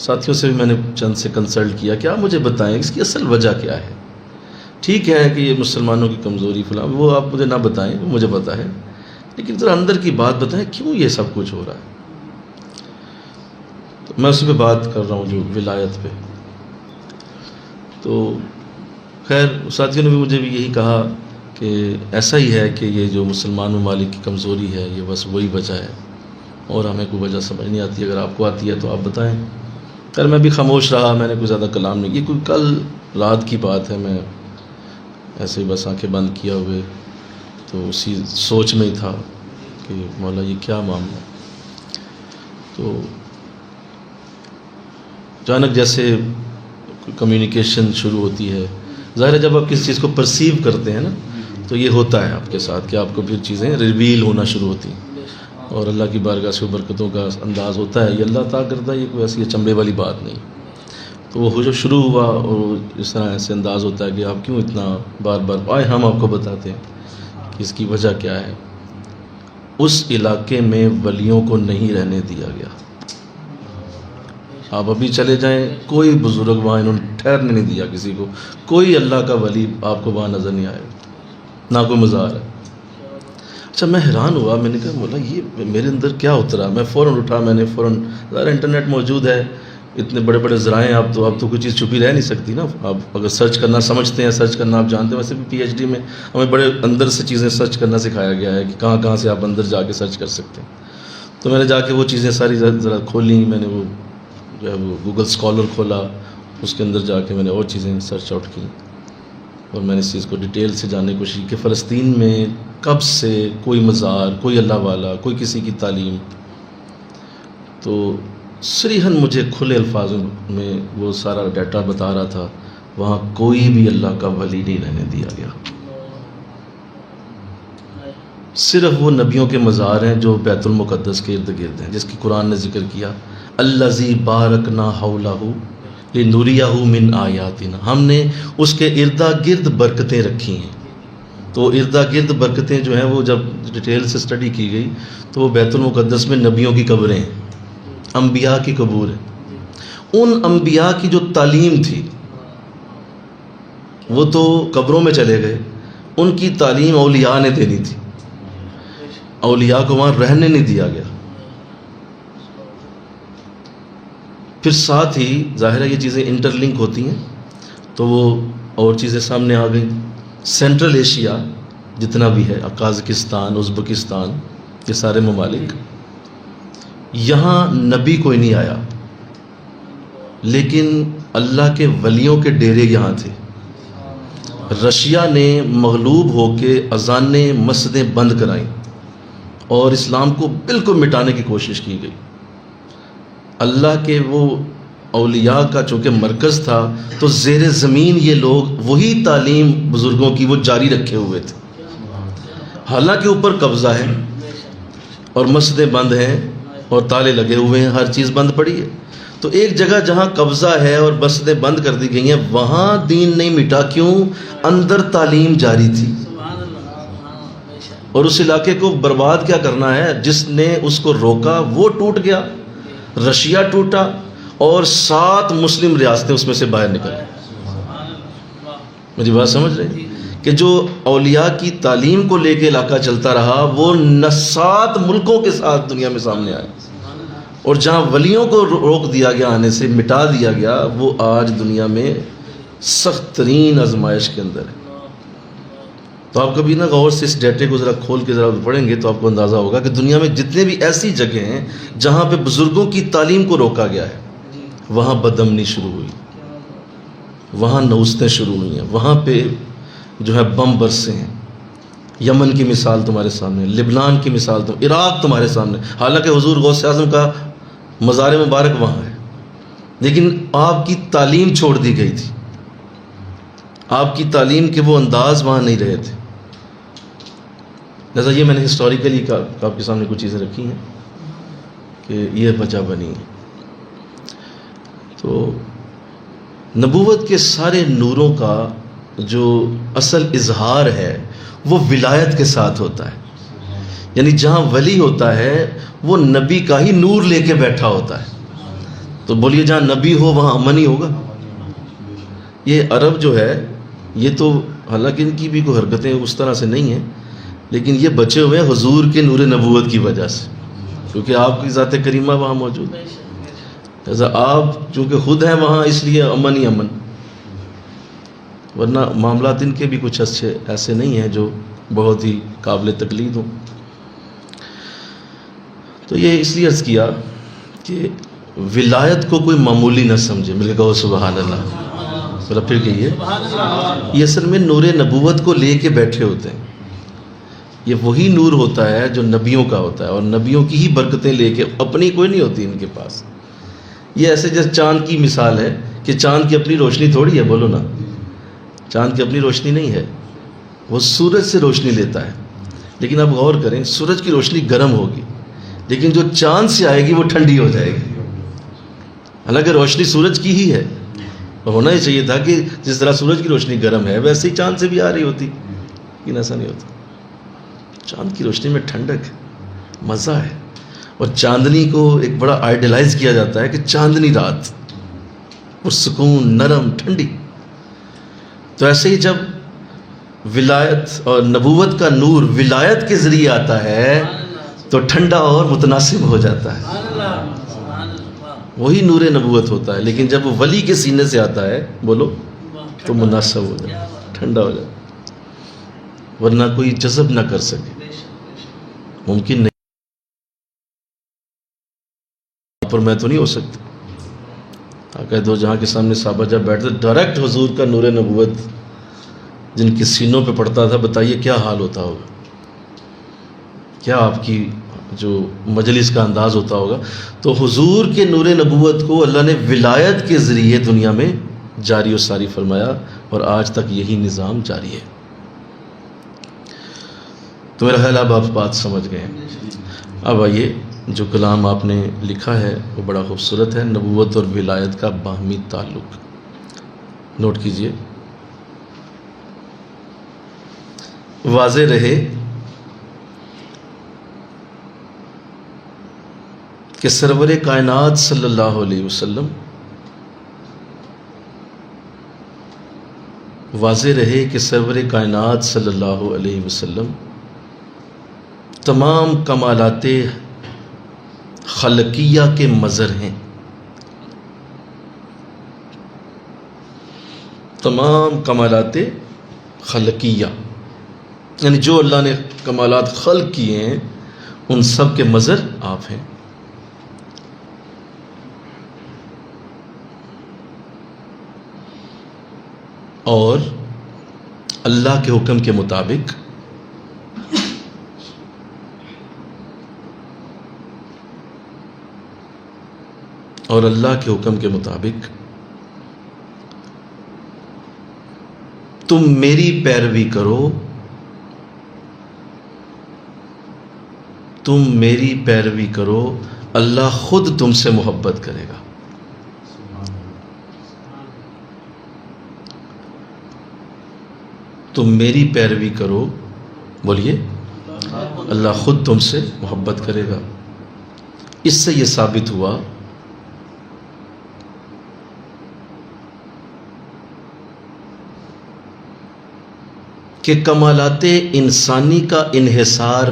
ساتھیوں سے بھی میں نے چند سے کنسلٹ کیا کہ آپ مجھے بتائیں اس کی اصل وجہ کیا ہے. ٹھیک ہے کہ یہ مسلمانوں کی کمزوری فلاں، وہ آپ مجھے نہ بتائیں، وہ مجھے پتہ ہے، لیکن ذرا اندر کی بات بتائیں کیوں یہ سب کچھ ہو رہا ہے. تو میں اسی پہ بات کر رہا ہوں جو ولایت پہ. تو خیر ساتھیوں نے بھی مجھے بھی یہی کہا کہ ایسا ہی ہے کہ یہ جو مسلمان ممالک کی کمزوری ہے یہ بس وہی وجہ ہے، اور ہمیں کوئی وجہ سمجھ نہیں آتی. اگر آپ کو آتی ہے تو آپ بتائیں. خیر میں بھی خاموش رہا، میں نے کوئی زیادہ کلام نہیں کی. کوئی کل رات کی بات ہے، میں ایسے ہی بس آنکھیں بند کیا ہوئے تو اسی سوچ میں ہی تھا کہ مولا یہ کیا معاملہ ہے. تو اچانک جیسے کمیونیکیشن شروع ہوتی ہے. ظاہر ہے جب آپ کسی چیز کو پرسیو کرتے ہیں نا تو یہ ہوتا ہے آپ کے ساتھ کہ آپ کو پھر چیزیں ریویل ہونا شروع ہوتی ہیں، اور اللہ کی بارگاہ سے برکتوں کا انداز ہوتا ہے. یہ اللہ تعالیٰ کرتا ہے، یہ کوئی ایسی چمبے والی بات نہیں. تو وہ جو شروع ہوا اور اس طرح ایسے انداز ہوتا ہے کہ آپ کیوں اتنا بار بار آئے، ہم آپ کو بتاتے ہیں کہ اس کی وجہ کیا ہے. اس علاقے میں ولیوں کو نہیں رہنے دیا گیا. آپ ابھی چلے جائیں، کوئی بزرگ وہاں انہوں نے ٹھہرنے نہیں دیا کسی کو. کوئی اللہ کا ولی آپ کو وہاں نظر نہیں آئے، نہ کوئی مزار ہے. اچھا میں حیران ہوا، میں نے کہا مولا یہ میرے اندر کیا اترا. میں فوراً اٹھا، میں نے فوراً، ظاہر انٹرنیٹ موجود ہے، اتنے بڑے بڑے ذرائع، اب تو کوئی چیز چھپی رہ نہیں سکتی نا. آپ اگر سرچ کرنا سمجھتے ہیں، سرچ کرنا آپ جانتے ہیں. ویسے بھی پی ایچ ڈی میں ہمیں بڑے اندر سے چیزیں سرچ کرنا سکھایا گیا ہے کہ کہاں کہاں سے آپ اندر جا کے سرچ کر سکتے ہیں. تو میں نے جا کے وہ چیزیں ساری ذرا کھولیں. میں نے وہ جو ہے وہ گوگل اسکالر کھولا، اس کے اندر جا کے میں نے اور چیزیں سرچ آؤٹ کی، اور میں نے اس چیز کو ڈیٹیل سے جاننے کی کوشش کی کہ فلسطین میں کب سے کوئی مزار، کوئی اللہ والا، کوئی کسی کی تعلیم. تو صریحاً مجھے کھلے الفاظوں میں وہ سارا ڈیٹا بتا رہا تھا، وہاں کوئی بھی اللہ کا ولی نہیں رہنے دیا گیا. صرف وہ نبیوں کے مزار ہیں جو بیت المقدس کے ارد گرد ہیں، جس کی قرآن نے ذکر کیا، الذی بارکنا حولہ لنریہ من آیاتنا. ہم نے اس کے اردا گرد برکتیں رکھی ہیں. تو اردا گرد برکتیں جو ہیں وہ جب ڈیٹیل سے اسٹڈی کی گئی تو وہ بیت المقدس میں نبیوں کی قبریں ہیں، انبیاء کی قبور ہیں. ان انبیاء کی جو تعلیم تھی وہ تو قبروں میں چلے گئے، ان کی تعلیم اولیاء نے دینی تھی. اولیاء کو وہاں رہنے نہیں دیا گیا. پھر ساتھ ہی ظاہر ہے یہ چیزیں انٹر لنک ہوتی ہیں تو وہ اور چیزیں سامنے آ گئیں. سینٹرل ایشیا جتنا بھی ہے، قازقستان، ازبکستان، یہ سارے ممالک، یہاں نبی کوئی نہیں آیا، لیکن اللہ کے ولیوں کے ڈیرے یہاں تھے. رشیا نے مغلوب ہو کے اذانیں، مسجدیں بند کرائیں اور اسلام کو بالکل مٹانے کی کوشش کی گئی. اللہ کے وہ اولیاء کا چونکہ مرکز تھا تو زیر زمین یہ لوگ وہی تعلیم بزرگوں کی وہ جاری رکھے ہوئے تھے. حالانکہ اوپر قبضہ ہے اور مسجدیں بند ہیں اور تالے لگے ہوئے ہیں، ہر چیز بند پڑی ہے. تو ایک جگہ جہاں قبضہ ہے اور مسجدیں بند کر دی گئی ہیں وہاں دین نہیں مٹا. کیوں؟ اندر تعلیم جاری تھی. اور اس علاقے کو برباد کیا کرنا ہے؟ جس نے اس کو روکا وہ ٹوٹ گیا. رشیا ٹوٹا اور 7 مسلم ریاستیں اس میں سے باہر نکل گئی. میری بات سمجھ رہے ہیں کہ جو اولیاء کی تعلیم کو لے کے علاقہ چلتا رہا وہ 7 ملکوں کے ساتھ دنیا میں سامنے آیا. اور جہاں ولیوں کو روک دیا گیا آنے سے، مٹا دیا گیا، وہ آج دنیا میں سخت ترین آزمائش کے اندر ہے. تو آپ کبھی نا غور سے اس ڈیٹے کو ذرا کھول کے ذرا پڑھیں گے تو آپ کو اندازہ ہوگا کہ دنیا میں جتنے بھی ایسی جگہیں ہیں جہاں پہ بزرگوں کی تعلیم کو روکا گیا ہے، وہاں بدامنی شروع ہوئی، وہاں نوستیں شروع ہوئی ہیں، وہاں پہ جو ہے بم برسے ہیں. یمن کی مثال تمہارے سامنے، لبنان کی مثال عراق تمہارے سامنے. حالانکہ حضور غوث اعظم کا مزار مبارک وہاں ہے، لیکن آپ کی تعلیم چھوڑ دی گئی تھی. آپ کی تعلیم کے وہ انداز وہاں نہیں رہے تھے. جیسا یہ میں نے ہسٹوریکلی آپ کے سامنے کچھ چیزیں رکھی ہیں کہ یہ وجہ بنی ہے. تو نبوت کے سارے نوروں کا جو اصل اظہار ہے وہ ولایت کے ساتھ ہوتا ہے. یعنی جہاں ولی ہوتا ہے وہ نبی کا ہی نور لے کے بیٹھا ہوتا ہے. تو بولیے جہاں نبی ہو وہاں امن ہی ہوگا. یہ عرب جو ہے یہ تو حالانکہ ان کی بھی کوئی حرکتیں اس طرح سے نہیں ہیں، لیکن یہ بچے ہوئے ہیں حضور کے نور نبوت کی وجہ سے، کیونکہ آپ کی ذات کریمہ وہاں موجود ہے. لہذا آپ چونکہ خود ہیں وہاں اس لیے امن ہی امن، ورنہ معاملات ان کے بھی کچھ اچھے ایسے نہیں ہیں جو بہت ہی قابل تقلید ہوں۔ تو یہ اس لیے عرض کیا کہ ولایت کو کوئی معمولی نہ سمجھے، مل کے کہو سبحان اللہ، ذرا پھر کہیے، یہ اصل میں نور نبوت کو لے کے بیٹھے ہوتے ہیں۔ یہ وہی نور ہوتا ہے جو نبیوں کا ہوتا ہے، اور نبیوں کی ہی برکتیں لے کے، اپنی کوئی نہیں ہوتی ان کے پاس۔ یہ ایسے جیسے چاند کی مثال ہے کہ چاند کی اپنی روشنی تھوڑی ہے، بولو نا، چاند کی اپنی روشنی نہیں ہے، وہ سورج سے روشنی لیتا ہے۔ لیکن آپ غور کریں، سورج کی روشنی گرم ہوگی، لیکن جو چاند سے آئے گی وہ ٹھنڈی ہو جائے گی، حالانکہ روشنی سورج کی ہی ہے۔ ہونا ہی چاہیے تھا کہ جس طرح سورج کی روشنی گرم ہے ویسے ہی چاند سے بھی آ رہی ہوتی، لیکن ایسا نہیں ہوتا۔ چاند کی روشنی میں ٹھنڈک ہے، مزہ ہے، اور چاندنی کو ایک بڑا آئیڈیلائز کیا جاتا ہے کہ چاندنی رات پرسکون، نرم، ٹھنڈی۔ تو ایسے ہی جب ولایت اور نبوت کا نور ولایت کے ذریعے آتا ہے تو ٹھنڈا اور متناسب ہو جاتا ہے، وہی نور نبوت ہوتا ہے۔ لیکن جب وہ ولی کے سینے سے آتا ہے، بولو، تو مناسب ہو جاتا ہے، ٹھنڈا ہو جاتا ہے، ورنہ کوئی جذب نہ کر سکے، ممکن نہیں، پر میں تو نہیں ہو سکتا۔ آقا دو جہاں کے سامنے صحابہ جب بیٹھتے ڈائریکٹ حضور کا نور نبوت جن کے سینوں پہ پڑتا تھا، بتائیے کیا حال ہوتا ہوگا، کیا آپ کی جو مجلس کا انداز ہوتا ہوگا۔ تو حضور کے نور نبوت کو اللہ نے ولایت کے ذریعے دنیا میں جاری و ساری فرمایا، اور آج تک یہی نظام جاری ہے۔ تو میرا خیال اب آپ بات سمجھ گئے ہیں۔ اب آئیے، جو کلام آپ نے لکھا ہے وہ بڑا خوبصورت ہے، نبوت اور ولایت کا باہمی تعلق، نوٹ کیجئے۔ واضح رہے کہ سرور کائنات صلی اللہ علیہ وسلم، واضح رہے کہ سرور کائنات صلی اللہ علیہ وسلم تمام کمالات خلقیہ کے مظہر ہیں، تمام کمالات خلقیہ، یعنی جو اللہ نے کمالات خلق کیے ہیں ان سب کے مظہر آپ ہیں۔ اور اللہ کے حکم کے مطابق تم میری پیروی کرو، تم میری پیروی کرو، اللہ خود تم سے محبت کرے گا۔ تم میری پیروی کرو، بولیے، اللہ خود تم سے محبت کرے گا۔ اس سے یہ ثابت ہوا کہ کمالات انسانی کا انحصار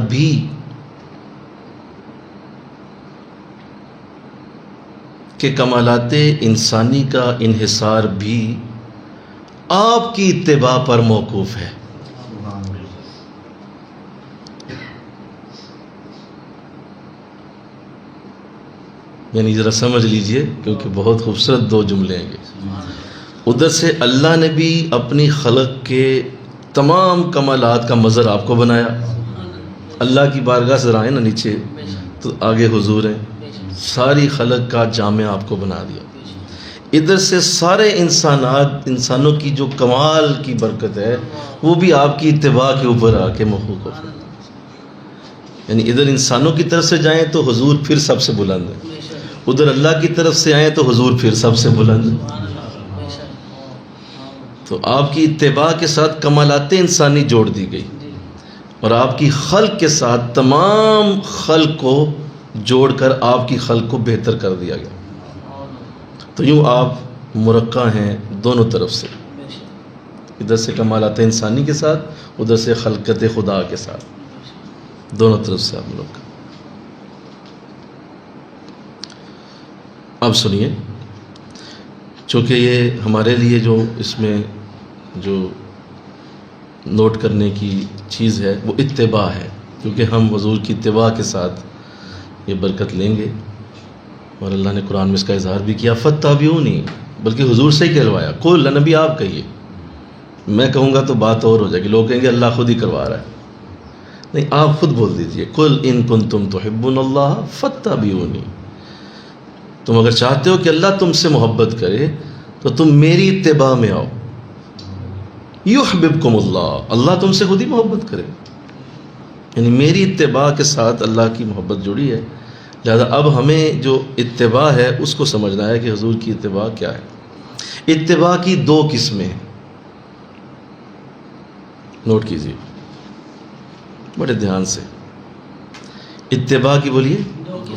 بھی آپ کی اتباع پر موقوف ہے۔ یعنی ذرا سمجھ لیجئے، کیونکہ بہت خوبصورت دو جملے ہیں یہ۔ ادھر سے اللہ نے بھی اپنی خلق کے تمام کمالات کا مظہر آپ کو بنایا، اللہ کی بارگاہ سے آئے نا نیچے تو آگے حضور ہیں، ساری خلق کا جامع آپ کو بنا دیا۔ ادھر سے سارے انسانوں کی جو کمال کی برکت ہے وہ بھی آپ کی اتباع کے اوپر آ کے محقوق ہو۔ یعنی ادھر انسانوں کی طرف سے جائیں تو حضور پھر سب سے بلند ہے، ادھر اللہ کی طرف سے آئیں تو حضور پھر سب سے بلند ہے۔ تو آپ کی اتباع کے ساتھ کمالات انسانی جوڑ دی گئی، اور آپ کی خلق کے ساتھ تمام خلق کو جوڑ کر آپ کی خلق کو بہتر کر دیا گیا۔ تو یوں آپ مرقع ہیں دونوں طرف سے، ادھر سے کمالات انسانی کے ساتھ، ادھر سے خلقت خدا کے ساتھ، دونوں طرف سے آپ لوگ۔ اب سنیے، چونکہ یہ ہمارے لیے جو اس میں جو نوٹ کرنے کی چیز ہے وہ اتباع ہے، کیونکہ ہم حضور کی اتباع کے ساتھ یہ برکت لیں گے، اور اللہ نے قرآن میں اس کا اظہار بھی کیا، فاتبعونی، بلکہ حضور سے ہی کہلوایا، قل، نبی آپ کہیے، میں کہوں گا تو بات اور ہو جائے گی، لوگ کہیں گے اللہ خود ہی کروا رہا ہے، نہیں، آپ خود بول دیجئے، قل ان کنتم تحبون اللہ فاتبعونی، تم اگر چاہتے ہو کہ اللہ تم سے محبت کرے تو تم میری اتباع میں آؤ، یحببکم اللہ، اللہ تم سے خود ہی محبت کرے، یعنی میری اتباع کے ساتھ اللہ کی محبت جڑی ہے۔ لہذا اب ہمیں جو اتباع ہے اس کو سمجھنا ہے کہ حضور کی اتباع کیا ہے۔ اتباع کی دو قسمیں، نوٹ کیجیے بڑے دھیان سے، اتباع کی بولیے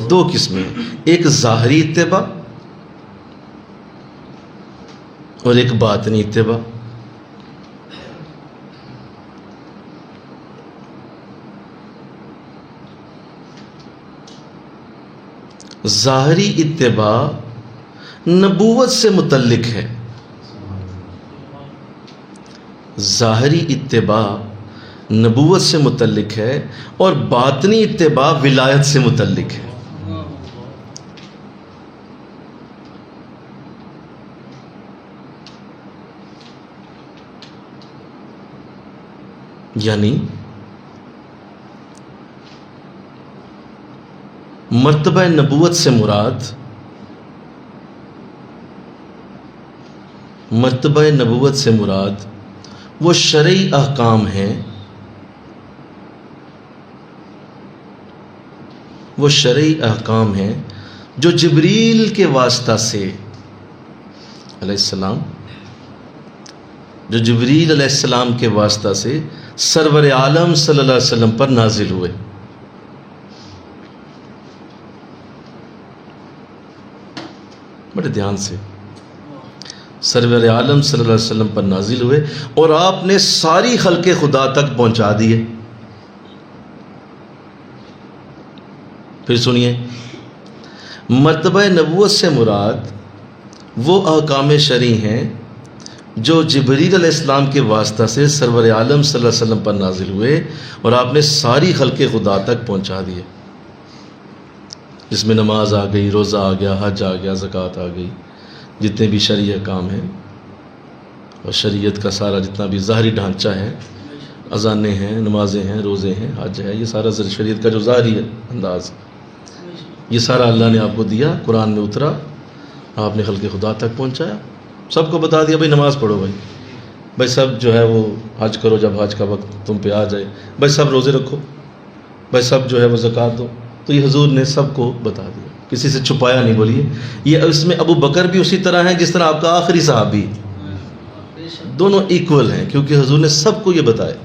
دو قسمیں، ایک ظاہری اتباع اور ایک باطنی اتباع۔ ظاہری اتباع نبوت سے متعلق ہے، ظاہری اتباع نبوت سے متعلق ہے، اور باطنی اتباع ولایت سے متعلق ہے۔ یعنی مرتبہ نبوت سے مراد، مرتبہ نبوت سے مراد وہ شرعی احکام ہیں، وہ شرعی احکام ہیں جو جبریل کے واسطہ سے علیہ السلام، جو جبریل علیہ السلام کے واسطہ سے سرور عالم صلی اللہ علیہ وسلم پر نازل ہوئے۔ بڑے دھیان سے، سرور عالم صلی اللہ علیہ وسلم پر نازل ہوئے اور آپ نے ساری خلق خدا تک پہنچا دیے۔ پھر سنیے، مرتبہ نبوت سے مراد وہ احکام شرعی ہیں جو جبریل علیہ السلام کے واسطہ سے سرور عالم صلی اللہ علیہ وسلم پر نازل ہوئے اور آپ نے ساری خلق خدا تک پہنچا دیے، جس میں نماز آ گئی، روزہ آ گیا، حج آ گیا، زکوٰۃ آ گئی، جتنے بھی شرعی احکام ہیں اور شریعت کا سارا جتنا بھی ظاہری ڈھانچہ ہے، اذانیں ہیں، نمازیں ہیں، روزے ہیں، حج ہے، یہ سارا شریعت کا جو ظاہری انداز، یہ سارا اللہ نے آپ کو دیا، قرآن میں اترا، آپ نے خلق خدا تک پہنچایا، سب کو بتا دیا بھائی نماز پڑھو، بھائی سب جو ہے وہ حج کرو جب حج کا وقت تم پہ آ جائے، بھائی سب روزے رکھو، بھائی سب جو ہے وہ زکوٰۃ دو، تو یہ حضور نے سب کو بتا دیا، کسی سے چھپایا نہیں۔ بولیے، یہ اس میں ابو بکر بھی اسی طرح ہیں جس طرح آپ کا آخری صحابی، دونوں ایکول ہیں، کیونکہ حضور نے سب کو یہ بتایا،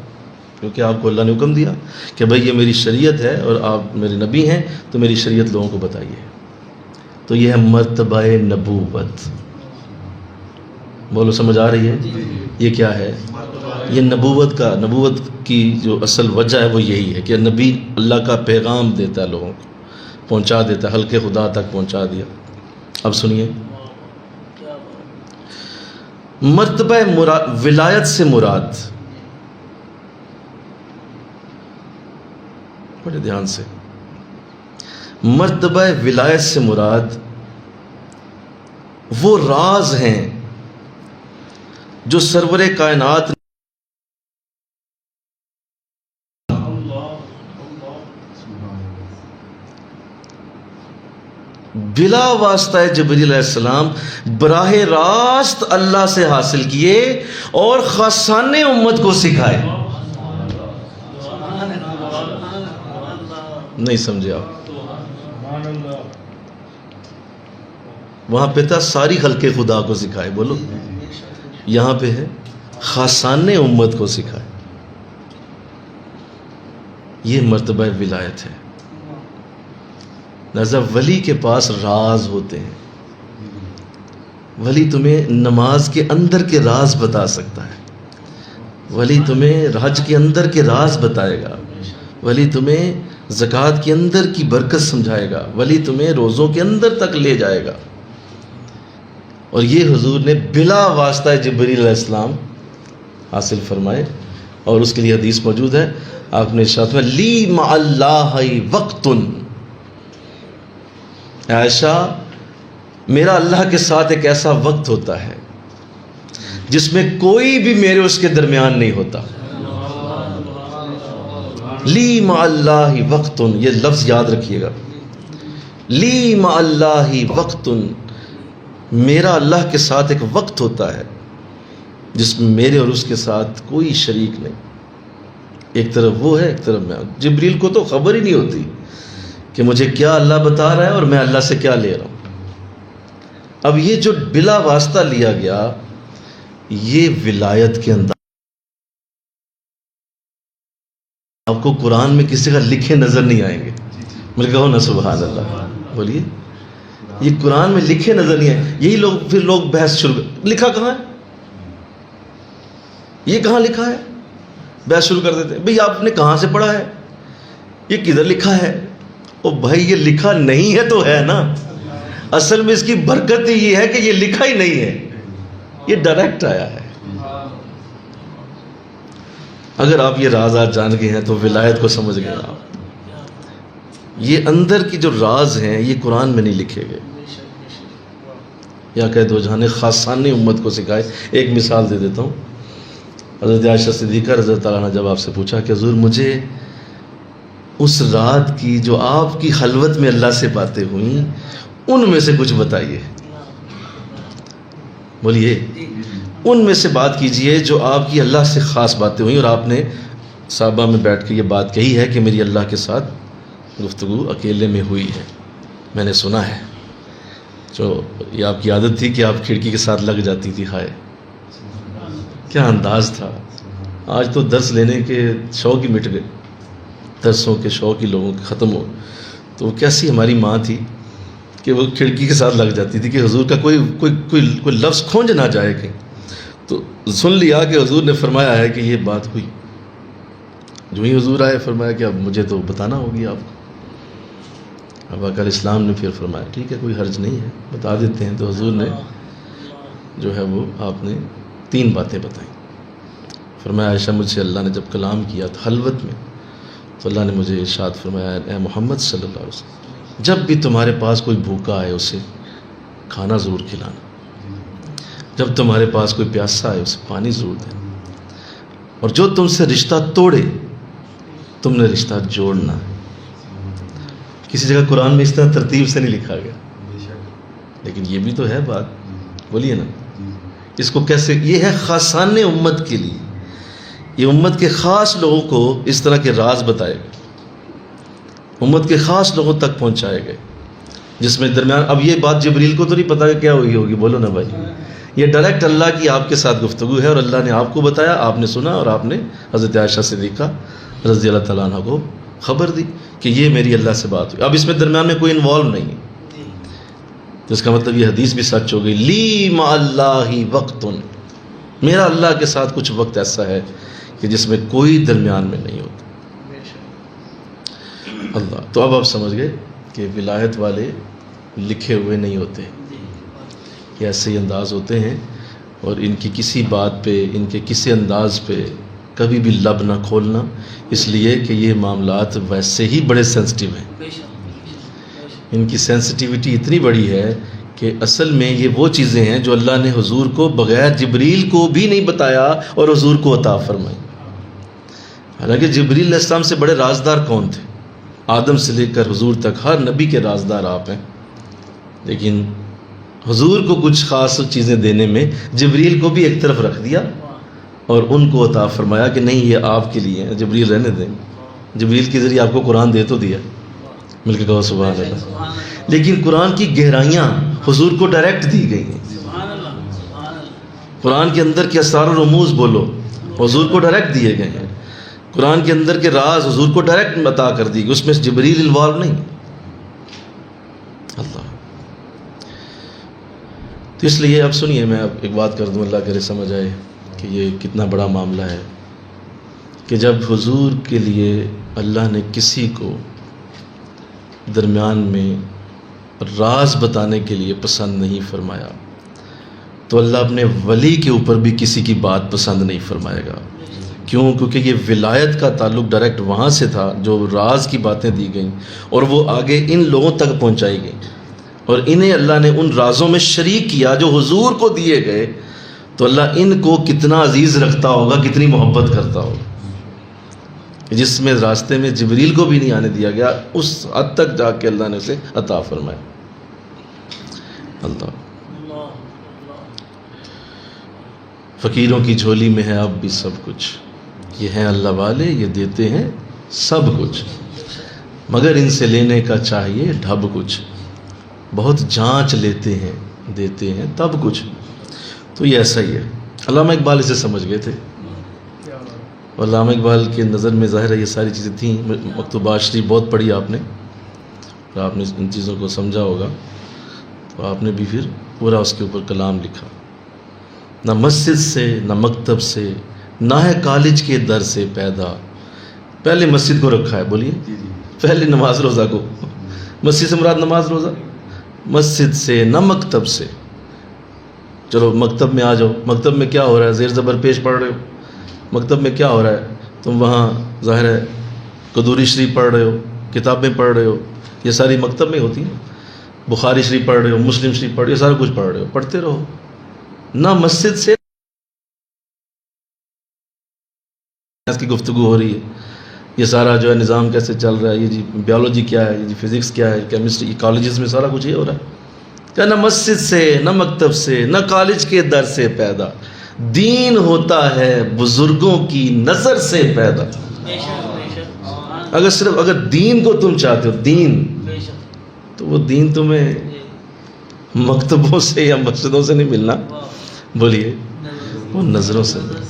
کیونکہ آپ کو اللہ نے حکم دیا کہ بھائی یہ میری شریعت ہے اور آپ میرے نبی ہیں تو میری شریعت لوگوں کو بتائیے۔ تو یہ ہے مرتبہ نبوت، بولو سمجھ آ رہی ہے؟ یہ کیا ہے؟ یہ نبوت کا، نبوت کی جو اصل وجہ ہے وہ یہی ہے کہ نبی اللہ کا پیغام دیتا ہے، لوگوں کو پہنچا دیتا ہے، خلق خدا تک پہنچا دیا۔ اب سنیے، مرتبہ ولایت سے مراد، بڑے دھیان سے، مرتبہ ولایت سے مراد وہ راز ہیں جو سرور کائنات بلا واسطہ جبریل علیہ السلام براہ راست اللہ سے حاصل کیے اور خاصان امت کو سکھائے۔ نہیں سمجھے آپ؟ وہاں پہ تھا ساری خلق خدا کو سکھائے، بولو، یہاں پہ ہے خاصان امت کو سکھائے۔ یہ مرتبہ ولایت ہے۔ لہذا ولی کے پاس راز ہوتے ہیں، ولی تمہیں نماز کے اندر کے راز بتا سکتا ہے، ولی تمہیں حج کے اندر کے راز بتائے گا، ولی تمہیں زکوٰۃ کے اندر کی برکت سمجھائے گا، ولی تمہیں روزوں کے اندر تک لے جائے گا، اور یہ حضور نے بلا واسطہ جبریل علیہ السلام حاصل فرمائے، اور اس کے لیے حدیث موجود ہے، آپ نے ارشاد میں لی مع اللہ وقت، عائشہ میرا اللہ کے ساتھ ایک ایسا وقت ہوتا ہے جس میں کوئی بھی میرے اس کے درمیان نہیں ہوتا. لی مع اللہ وقت، یہ لفظ یاد رکھیے گا، لی مع اللہ وقت، میرا اللہ کے ساتھ ایک وقت ہوتا ہے جس میں میرے اور اس کے ساتھ کوئی شریک نہیں. ایک طرف وہ ہے، ایک طرف میں. جبریل کو تو خبر ہی نہیں ہوتی کہ مجھے کیا اللہ بتا رہا ہے اور میں اللہ سے کیا لے رہا ہوں. اب یہ جو بلا واسطہ لیا گیا، یہ ولایت کے اندر آپ کو قرآن میں کسی کا لکھے نظر نہیں آئیں گے. مل کہو نا سبحان اللہ، بولیے. یہ قرآن میں لکھے نظر نہیں آئے. یہی لوگ پھر لوگ بحث شروع لکھا کہاں ہے، یہ کہاں لکھا ہے، بحث شروع کر دیتے ہیں. بھئی آپ نے کہاں سے پڑھا ہے، یہ کدھر لکھا ہے؟ او بھائی یہ لکھا نہیں ہے تو ہے نا. اصل میں اس کی برکت ہی یہ ہے کہ یہ لکھا ہی نہیں ہے، یہ ڈائریکٹ آیا ہے. اگر آپ یہ راز آج جان گئے ہیں تو ولایت کو سمجھ گئے آپ. یہ اندر کی جو راز ہیں یہ قرآن میں نہیں لکھے گئے. یا کہہ دو جہاں نے خاصان نے امت کو سکھائے. ایک مثال دے دیتا ہوں. حضرت عائشہ صدیقہ رضی اللہ تعالیٰ عنہ جب آپ سے پوچھا کہ حضور مجھے اس رات کی جو آپ کی خلوت میں اللہ سے باتیں ہوئیں ان میں سے کچھ بتائیے. بولیے ان میں سے بات کیجئے جو آپ کی اللہ سے خاص باتیں ہوئیں اور آپ نے صحابہ میں بیٹھ کے یہ بات کہی ہے کہ میری اللہ کے ساتھ گفتگو اکیلے میں ہوئی ہے، میں نے سنا ہے. جو یہ آپ کی عادت تھی کہ آپ کھڑکی کے ساتھ لگ جاتی تھی. ہائے کیا انداز تھا. آج تو درس لینے کے شوق ہی مٹ گئے، درسوں کے شوق ہی لوگوں کے ختم ہو. تو کیسی ہماری ماں تھی کہ وہ کھڑکی کے ساتھ لگ جاتی تھی کہ حضور کا کوئی لفظ کھونج نہ جائے کہیں. تو سن لیا کہ حضور نے فرمایا ہے کہ یہ بات ہوئی. جو ہی حضور آئے فرمایا کہ اب مجھے تو بتانا ہوگی آپ کو. اب اکل اسلام نے پھر فرمایا ٹھیک ہے کوئی حرج نہیں ہے بتا دیتے ہیں. تو حضور نے جو ہے وہ آپ نے 3 باتیں بتائیں. فرمایا عائشہ مجھ سے اللہ نے جب کلام کیا تو خلوت میں تو اللہ نے مجھے ارشاد فرمایا اے محمد صلی اللہ علیہ وسلم جب بھی تمہارے پاس کوئی بھوکا آئے اسے کھانا ضرور کھلانا، جب تمہارے پاس کوئی پیاسا آئے اسے پانی ضرور دینا، اور جو تم سے رشتہ توڑے تم نے رشتہ جوڑنا. کسی جگہ قرآن میں اس طرح ترتیب سے نہیں لکھا گیا، لیکن یہ بھی تو ہے بات. بولیے نا اس کو کیسے، یہ ہے خاصان امت کے لیے. یہ امت کے خاص لوگوں کو اس طرح کے راز بتائے گئے، امت کے خاص لوگوں تک پہنچائے گئے، جس میں درمیان اب یہ بات جبریل کو تو نہیں پتا کہ کیا ہوئی ہوگی. بولو نا بھائی. یہ ڈائریکٹ اللہ کی آپ کے ساتھ گفتگو ہے اور اللہ نے آپ کو بتایا، آپ نے سنا اور آپ نے حضرت عائشہ صدیقہ رضی اللہ تعالیٰ عنہ کو خبر دی کہ یہ میری اللہ سے بات ہوئی. اب اس میں درمیان میں کوئی انوالو نہیں ہے. تو اس کا مطلب یہ حدیث بھی سچ ہو گئی. لی مع اللہ وقت، میرا اللہ کے ساتھ کچھ وقت ایسا ہے کہ جس میں کوئی درمیان میں نہیں ہوتا. اللہ. تو اب آپ سمجھ گئے کہ ولایت والے لکھے ہوئے نہیں ہوتے، یہ ایسے ہی انداز ہوتے ہیں، اور ان کی کسی بات پہ، ان کے کسی انداز پہ کبھی بھی لب نہ کھولنا، اس لیے کہ یہ معاملات ویسے ہی بڑے سینسٹیو ہیں. ان کی سینسٹیوٹی اتنی بڑی ہے کہ اصل میں یہ وہ چیزیں ہیں جو اللہ نے حضور کو بغیر جبریل کو بھی نہیں بتایا اور حضور کو عطا فرمائی. حالانکہ جبریل علیہ السلام سے بڑے رازدار کون تھے؟ آدم سے لے کر حضور تک ہر نبی کے رازدار آپ ہیں. لیکن حضور کو کچھ خاص چیزیں دینے میں جبریل کو بھی ایک طرف رکھ دیا اور ان کو عطا فرمایا کہ نہیں یہ آپ کے لیے ہیں، جبریل رہنے دیں. جبریل کے ذریعے آپ کو قرآن دے تو دیا، مل کے کہو سبحان اللہ. لیکن قرآن کی گہرائیاں حضور کو ڈائریکٹ دی گئی ہیں. قرآن کے اندر کے اسرار و رموز بولو حضور کو ڈائریکٹ دیے گئے ہیں. قرآن کے اندر کے راز حضور کو ڈائریکٹ عطا کر دی گئی، اس میں جبریل انوالو نہیں. اللہ. تو اس لیے اب سنیے میں اب ایک بات کر دوں، اللہ کرے سمجھ آئے کہ یہ کتنا بڑا معاملہ ہے کہ جب حضور کے لیے اللہ نے کسی کو درمیان میں راز بتانے کے لیے پسند نہیں فرمایا تو اللہ اپنے ولی کے اوپر بھی کسی کی بات پسند نہیں فرمائے گا. کیوں؟ کیونکہ یہ ولایت کا تعلق ڈائریکٹ وہاں سے تھا جو راز کی باتیں دی گئیں اور وہ آگے ان لوگوں تک پہنچائی گئیں، اور انہیں اللہ نے ان رازوں میں شریک کیا جو حضور کو دیے گئے. تو اللہ ان کو کتنا عزیز رکھتا ہوگا، کتنی محبت کرتا ہوگا، جس میں راستے میں جبریل کو بھی نہیں آنے دیا گیا، اس حد تک جا کے اللہ نے اسے عطا فرمایا. اللہ فقیروں کی جھولی میں ہے اب بھی سب کچھ، یہ ہیں اللہ والے، یہ دیتے ہیں سب کچھ، مگر ان سے لینے کا چاہیے ڈھب کچھ، بہت جانچ لیتے ہیں دیتے ہیں تب کچھ. تو یہ ایسا ہی ہے. علامہ اقبال اسے سمجھ گئے تھے، اور علامہ اقبال کے نظر میں ظاہر ہے یہ ساری چیزیں تھیں. مکتوبات شریف بہت پڑھی آپ نے، اور آپ نے ان چیزوں کو سمجھا ہوگا، تو آپ نے بھی پھر پورا اس کے اوپر کلام لکھا. نہ مسجد سے نہ مکتب سے نہ ہے کالج کے در سے پیدا. پہلے مسجد کو رکھا ہے، بولیے پہلے نماز روزہ کو. مسجد سے مراد نماز روزہ، مسجد سے نہ مکتب سے. چلو مکتب میں آ جاؤ. مکتب میں کیا ہو رہا ہے؟ زیر زبر پیش پڑھ رہے ہو. مکتب میں کیا ہو رہا ہے؟ تم وہاں ظاہر ہے قدوری شریف پڑھ رہے ہو، کتابیں پڑھ رہے ہو، یہ ساری مکتب میں ہوتی ہیں. بخاری شریف پڑھ رہے ہو، مسلم شریف پڑھ رہے ہو، سارا کچھ پڑھ رہے ہو، پڑھتے رہو. نہ مسجد سے اس کی گفتگو ہو رہی ہے، یہ سارا جو ہے نظام کیسے چل رہا ہے، یہ جی بیولوجی کیا ہے، یہ جی فزکس کیا ہے، کیمسٹری، کالجز میں سارا کچھ یہ ہو رہا ہے. کہ نہ مسجد سے نہ مکتب سے نہ کالج کے در سے پیدا، دین ہوتا ہے بزرگوں کی نظر سے پیدا. اگر دین کو تم چاہتے ہو، دین، تو وہ دین تمہیں مکتبوں سے یا مسجدوں سے نہیں ملنا، بولیے وہ نظروں سے ملنا.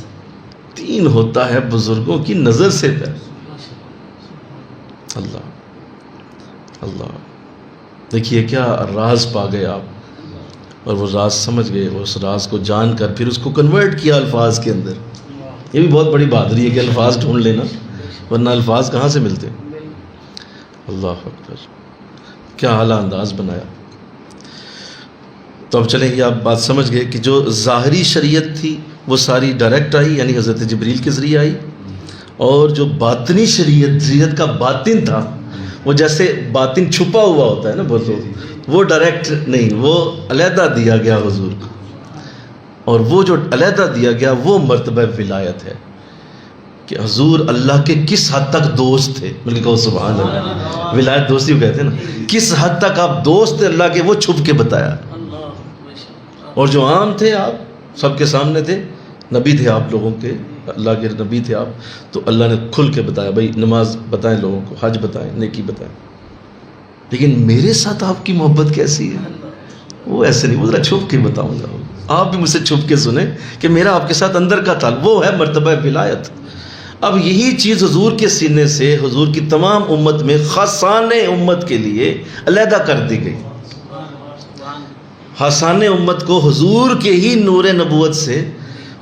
دین ہوتا ہے بزرگوں کی نظر سے پیدا. اللہ اللہ، دیکھیے کیا راز پا گئے آپ، اور وہ راز سمجھ گئے، اس راز کو جان کر پھر اس کو کنورٹ کیا الفاظ کے اندر. یہ بھی بہت بڑی بہادری ہے کہ الفاظ ڈھونڈ لینا، ورنہ الفاظ کہاں سے ملتے. اللہ اکبر، کیا اعلیٰ انداز بنایا. تو اب چلیں، یہ آپ بات سمجھ گئے کہ جو ظاہری شریعت تھی وہ ساری ڈائریکٹ آئی، یعنی حضرت جبریل کے ذریعے آئی، اور جو باطنی شریعت کا باطن تھا، وہ جیسے باطن چھپا ہوا ہوتا ہے نا بہت، وہ ڈائریکٹ نہیں، وہ علیحدہ دیا گیا حضور کو. اور وہ جو علیحدہ دیا گیا وہ مرتبہ ولایت ہے کہ حضور اللہ کے کس حد تک دوست تھے. بلکہ کہو سبحان اللہ، ولایت دوستی کو کہتے ہیں نا. کس حد تک آپ دوست تھے اللہ کے، وہ چھپ کے بتایا. اور جو عام تھے، آپ سب کے سامنے تھے، نبی تھے آپ لوگوں کے، اللہ کے نبی تھے آپ، تو اللہ نے کھل کے بتایا، بھائی نماز بتائیں لوگوں کو، حج بتائیں، نیکی بتائیں. لیکن میرے ساتھ آپ کی محبت کیسی ہے، وہ ایسے نہیں، وہ ذرا چھپ کے بتاؤں گا. آپ بھی مجھ سے چھپ کے سنیں کہ میرا آپ کے ساتھ اندر کا تعلق، وہ ہے مرتبہ ولایت. اب یہی چیز حضور کے سینے سے حضور کی تمام امت میں خاصان امت کے لیے علیحدہ کر دی گئی. خاصان امت کو حضور کے ہی نور نبوت سے،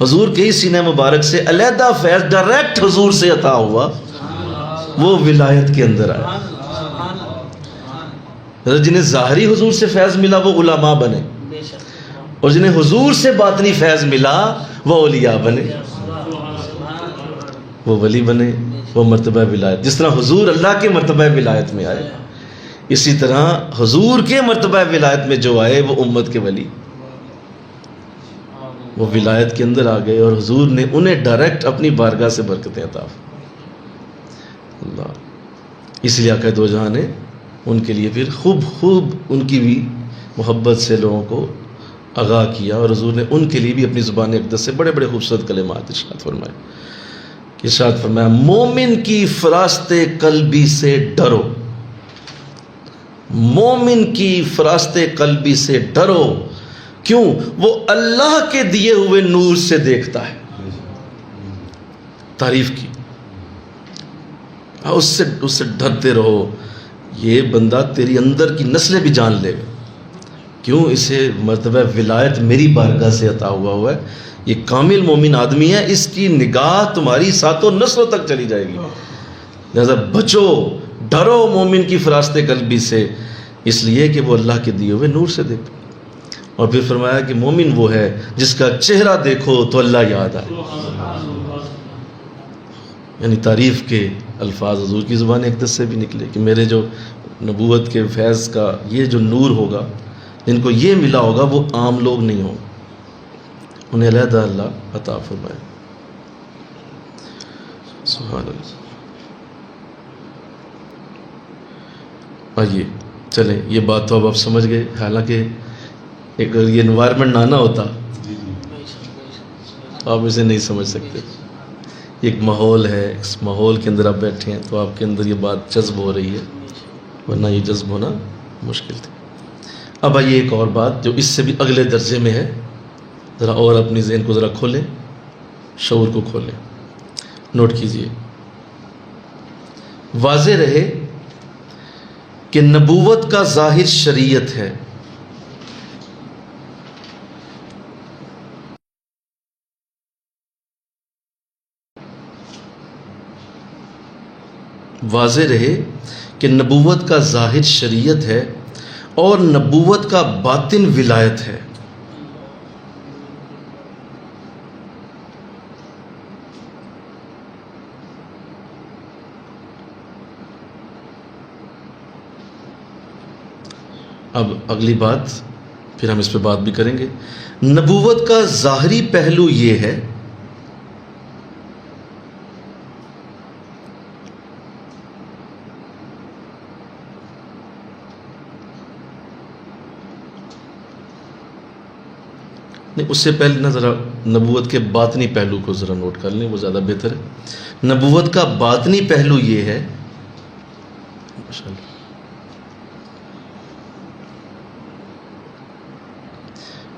حضور کے ہی سینہ مبارک سے علیحدہ فیض ڈائریکٹ حضور سے عطا ہوا، وہ ولایت کے اندر آیا. جنہیں ظاہری حضور سے فیض ملا وہ علماء بنے، اور جنہیں حضور سے باطنی فیض ملا وہ اولیاء بنے، وہ ولی بنے، وہ مرتبہ ولایت. جس طرح حضور اللہ کے مرتبہ ولایت میں آئے، اسی طرح حضور کے مرتبہ ولایت میں جو آئے وہ امت کے ولی، وہ ولایت کے اندر آ گئے، اور حضور نے انہیں ڈائریکٹ اپنی بارگاہ سے برکتیں عطا. اللہ، اس لیے آقا دو جہاں نے ان کے لیے پھر خوب ان کی بھی محبت سے لوگوں کو آگاہ کیا، اور حضور نے ان کے لیے بھی اپنی زبان اقدس سے بڑے بڑے خوبصورت کلمات ارشاد فرمائے. ارشاد فرمایا، مومن کی فراست قلبی سے ڈرو، مومن کی فراست قلبی سے ڈرو. کیوں؟ وہ اللہ کے دیے ہوئے نور سے دیکھتا ہے. تعریف کی، اس سے ڈرتے رہو. یہ بندہ تیری اندر کی نسلیں بھی جان لے گا. کیوں؟ اسے مرتبہ ولایت میری بارگاہ سے عطا ہوا ہے. یہ کامل مومن آدمی ہے، اس کی نگاہ تمہاری ساتوں نسلوں تک چلی جائے گی. لہذا بچو، ڈرو مومن کی فراست قلبی سے، اس لیے کہ وہ اللہ کے دیے ہوئے نور سے دیکھتے. اور پھر فرمایا کہ مومن وہ ہے جس کا چہرہ دیکھو تو اللہ یاد آئے. یعنی تعریف کے الفاظ حضور کی زبان اقدس سے بھی نکلے کہ میرے جو نبوت کے فیض کا یہ جو نور ہوگا، جن کو یہ ملا ہوگا وہ عام لوگ نہیں ہوں، انہیں علیحدہ اللہ عطا فرمائے. سبحان اللہ. آئیے چلیں، یہ بات تو اب آپ سمجھ گئے. حالانکہ اگر یہ انوائرمنٹ نہ ہوتا آپ اسے نہیں سمجھ سکتے. ایک ماحول ہے، اس ماحول کے اندر آپ بیٹھے ہیں تو آپ کے اندر یہ بات جذب ہو رہی ہے، ورنہ یہ جذب ہونا مشکل تھی. اب آئیے ایک اور بات جو اس سے بھی اگلے درجے میں ہے، ذرا اور اپنی ذہن کو ذرا کھولیں، شعور کو کھولیں. نوٹ کیجئے، واضح رہے کہ نبوت کا ظاہر شریعت ہے، واضح رہے کہ نبوت کا ظاہر شریعت ہے اور نبوت کا باطن ولایت ہے. اب اگلی بات پھر ہم اس پہ بات بھی کریں گے. نبوت کا ظاہری پہلو یہ ہے نہیں، اس سے پہلے نہ ذرا نبوت کے باطنی پہلو کو ذرا نوٹ کر لیں، وہ زیادہ بہتر ہے. نبوت کا باطنی پہلو یہ ہے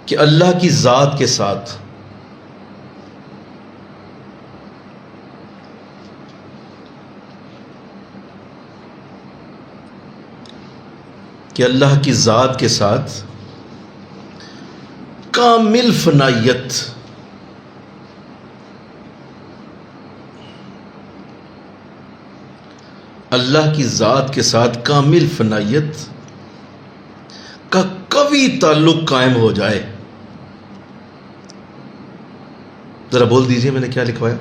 کہ اللہ کی ذات کے ساتھ کامل فنائیت، اللہ کی ذات کے ساتھ کامل فنائیت کا قوی تعلق قائم ہو جائے. ذرا بول دیجئے میں نے کیا لکھوایا.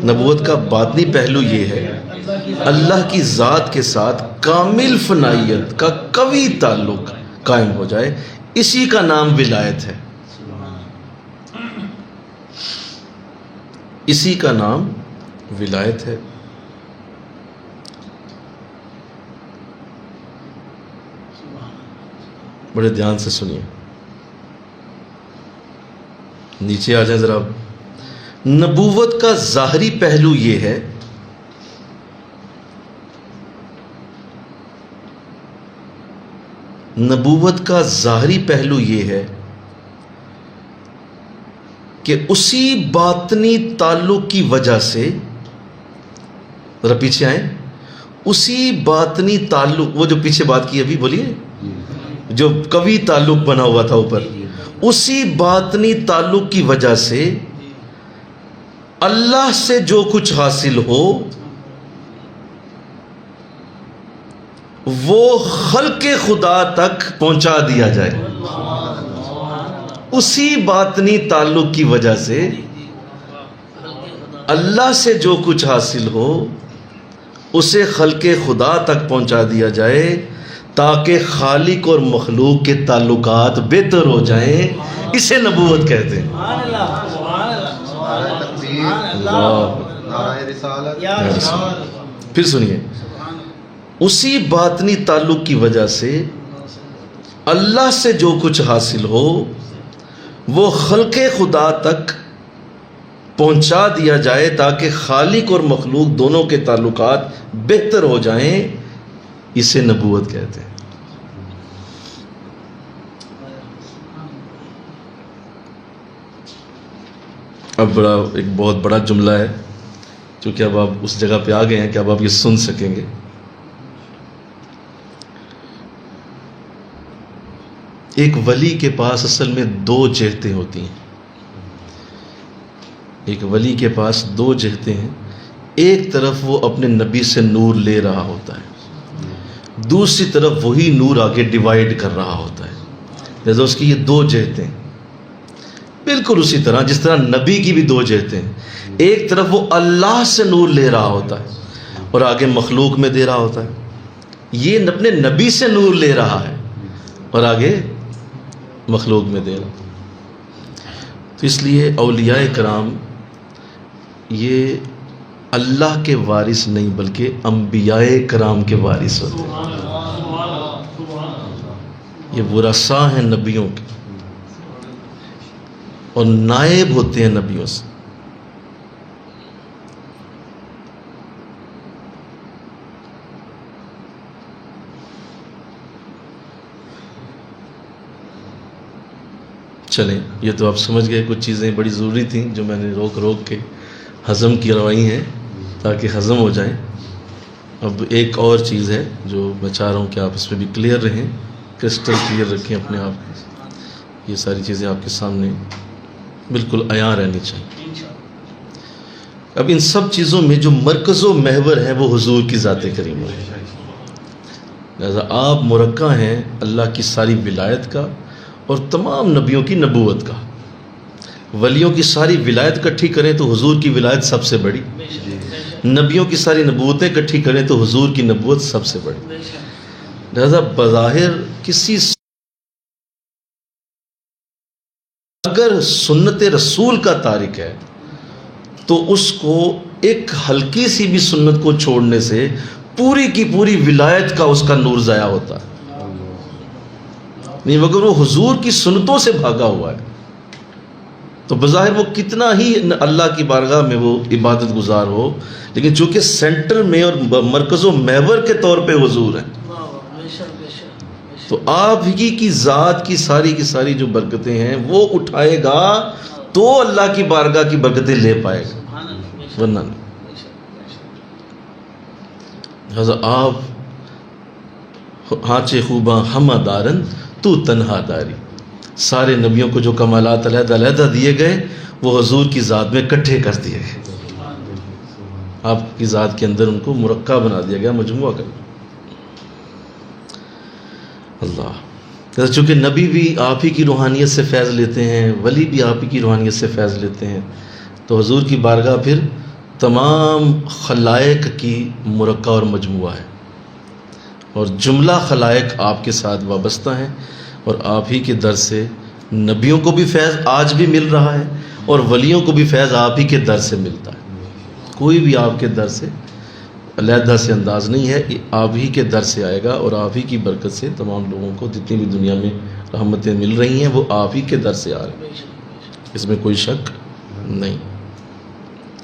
نبوت کا باطنی پہلو یہ ہے اللہ کی ذات کے ساتھ کامل فنائیت کا قوی تعلق قائم ہو جائے، اسی کا نام ولایت ہے. اسی کا نام ولایت ہے. بڑے دھیان سے سنیے، نیچے آ جائیں ذرا. نبوت کا ظاہری پہلو یہ ہے نبوت کا ظاہری پہلو یہ ہے کہ اسی باطنی تعلق کی وجہ سے، ذرا پیچھے آئیں، اسی باطنی تعلق، وہ جو پیچھے بات کی ابھی بولیے، جو قوی تعلق بنا ہوا تھا اوپر، اسی باطنی تعلق کی وجہ سے اللہ سے جو کچھ حاصل ہو وہ خلق خدا تک پہنچا دیا جائے. اسی باطنی تعلق کی وجہ سے اللہ سے جو کچھ حاصل ہو اسے خلق خدا تک پہنچا دیا جائے تاکہ خالق اور مخلوق کے تعلقات بہتر ہو جائیں. اسے نبوت کہتے ہیں. پھر سنیے، اسی باطنی تعلق کی وجہ سے اللہ سے جو کچھ حاصل ہو وہ خلق خدا تک پہنچا دیا جائے تاکہ خالق اور مخلوق دونوں کے تعلقات بہتر ہو جائیں. اسے نبوت کہتے ہیں. اب ایک بہت بڑا جملہ ہے، چونکہ اب آپ اس جگہ پہ آ گئے ہیں کہ اب آپ یہ سن سکیں گے. ایک ولی کے پاس اصل میں دو جہتیں ہوتی ہیں. ایک ولی کے پاس دو جہتیں ہیں. ایک طرف وہ اپنے نبی سے نور لے رہا ہوتا ہے، دوسری طرف وہی نور آگے ڈیوائیڈ کر رہا ہوتا ہے. جیسے اس کی یہ دو جہتیں، بالکل اسی طرح جس طرح نبی کی بھی دو جہتیں، ایک طرف وہ اللہ سے نور لے رہا ہوتا ہے اور آگے مخلوق میں دے رہا ہوتا ہے، یہ اپنے نبی سے نور لے رہا ہے اور آگے مخلوق میں دے رہا. تو اس لیے اولیاء کرام یہ اللہ کے وارث نہیں بلکہ انبیاء کرام کے وارث ہوتے ہیں. یہ ورثاء ہیں نبیوں کے اور نائب ہوتے ہیں نبیوں سے. چلیں یہ تو آپ سمجھ گئے، کچھ چیزیں بڑی ضروری تھیں جو میں نے روک روک کے ہضم کروائی ہیں تاکہ ہضم ہو جائیں. اب ایک اور چیز ہے جو میں چاہ رہا ہوں کہ آپ اس میں بھی کلیئر رہیں، کرسٹل کلیئر رکھیں اپنے آپ کو. یہ ساری چیزیں آپ کے سامنے بالکل عیاں رہنی چاہیے. اب ان سب چیزوں میں جو مرکز و محور ہے وہ حضور کی ذات کریمہ ہے. لہذا آپ مرکہ ہیں اللہ کی ساری ولایت کا اور تمام نبیوں کی نبوت کا. ولیوں کی ساری ولایت اکٹھی کریں تو حضور کی ولایت سب سے بڑی، نبیوں کی ساری نبوتیں اکٹھی کریں تو حضور کی نبوت سب سے بڑی. لہذا بظاہر کسی اگر سنت رسول کا تارک ہے تو اس کو ایک ہلکی سی بھی سنت کو چھوڑنے سے پوری کی پوری ولایت کا اس کا نور ضائع ہوتا ہے. نہیں مگر وہ حضور کی سنتوں سے بھاگا ہوا ہے تو بظاہر وہ کتنا ہی اللہ کی بارگاہ میں وہ عبادت گزار ہو، لیکن چونکہ سینٹر میں اور مرکز و محور کے طور پہ حضور ہیں تو آپ ہی کی ذات کی ساری جو برکتیں ہیں وہ اٹھائے گا تو اللہ کی بارگاہ کی برکتیں لے پائے گا، ورنہ نہیں. لہذا آپ ہانچے خوباں ہم دارن تو تنہا داری، سارے نبیوں کو جو کمالات علیحدہ علیحدہ دیے گئے وہ حضور کی ذات میں اکٹھے کر دیے گئے. آپ کی ذات کے اندر ان کو مرکب بنا دیا گیا، مجموعہ کر اللہ. چونکہ نبی بھی آپ ہی کی روحانیت سے فیض لیتے ہیں، ولی بھی آپ ہی کی روحانیت سے فیض لیتے ہیں، تو حضور کی بارگاہ پھر تمام خلائق کی مرکب اور مجموعہ ہے اور جملہ خلائق آپ کے ساتھ وابستہ ہیں اور آپ ہی کے در سے نبیوں کو بھی فیض آج بھی مل رہا ہے اور ولیوں کو بھی فیض آپ ہی کے در سے ملتا ہے. کوئی بھی آپ کے در سے علیحدہ سے انداز نہیں ہے، آپ ہی کے در سے آئے گا اور آپ ہی کی برکت سے تمام لوگوں کو جتنی بھی دنیا میں رحمتیں مل رہی ہیں وہ آپ ہی کے در سے آ رہی ہیں، اس میں کوئی شک نہیں.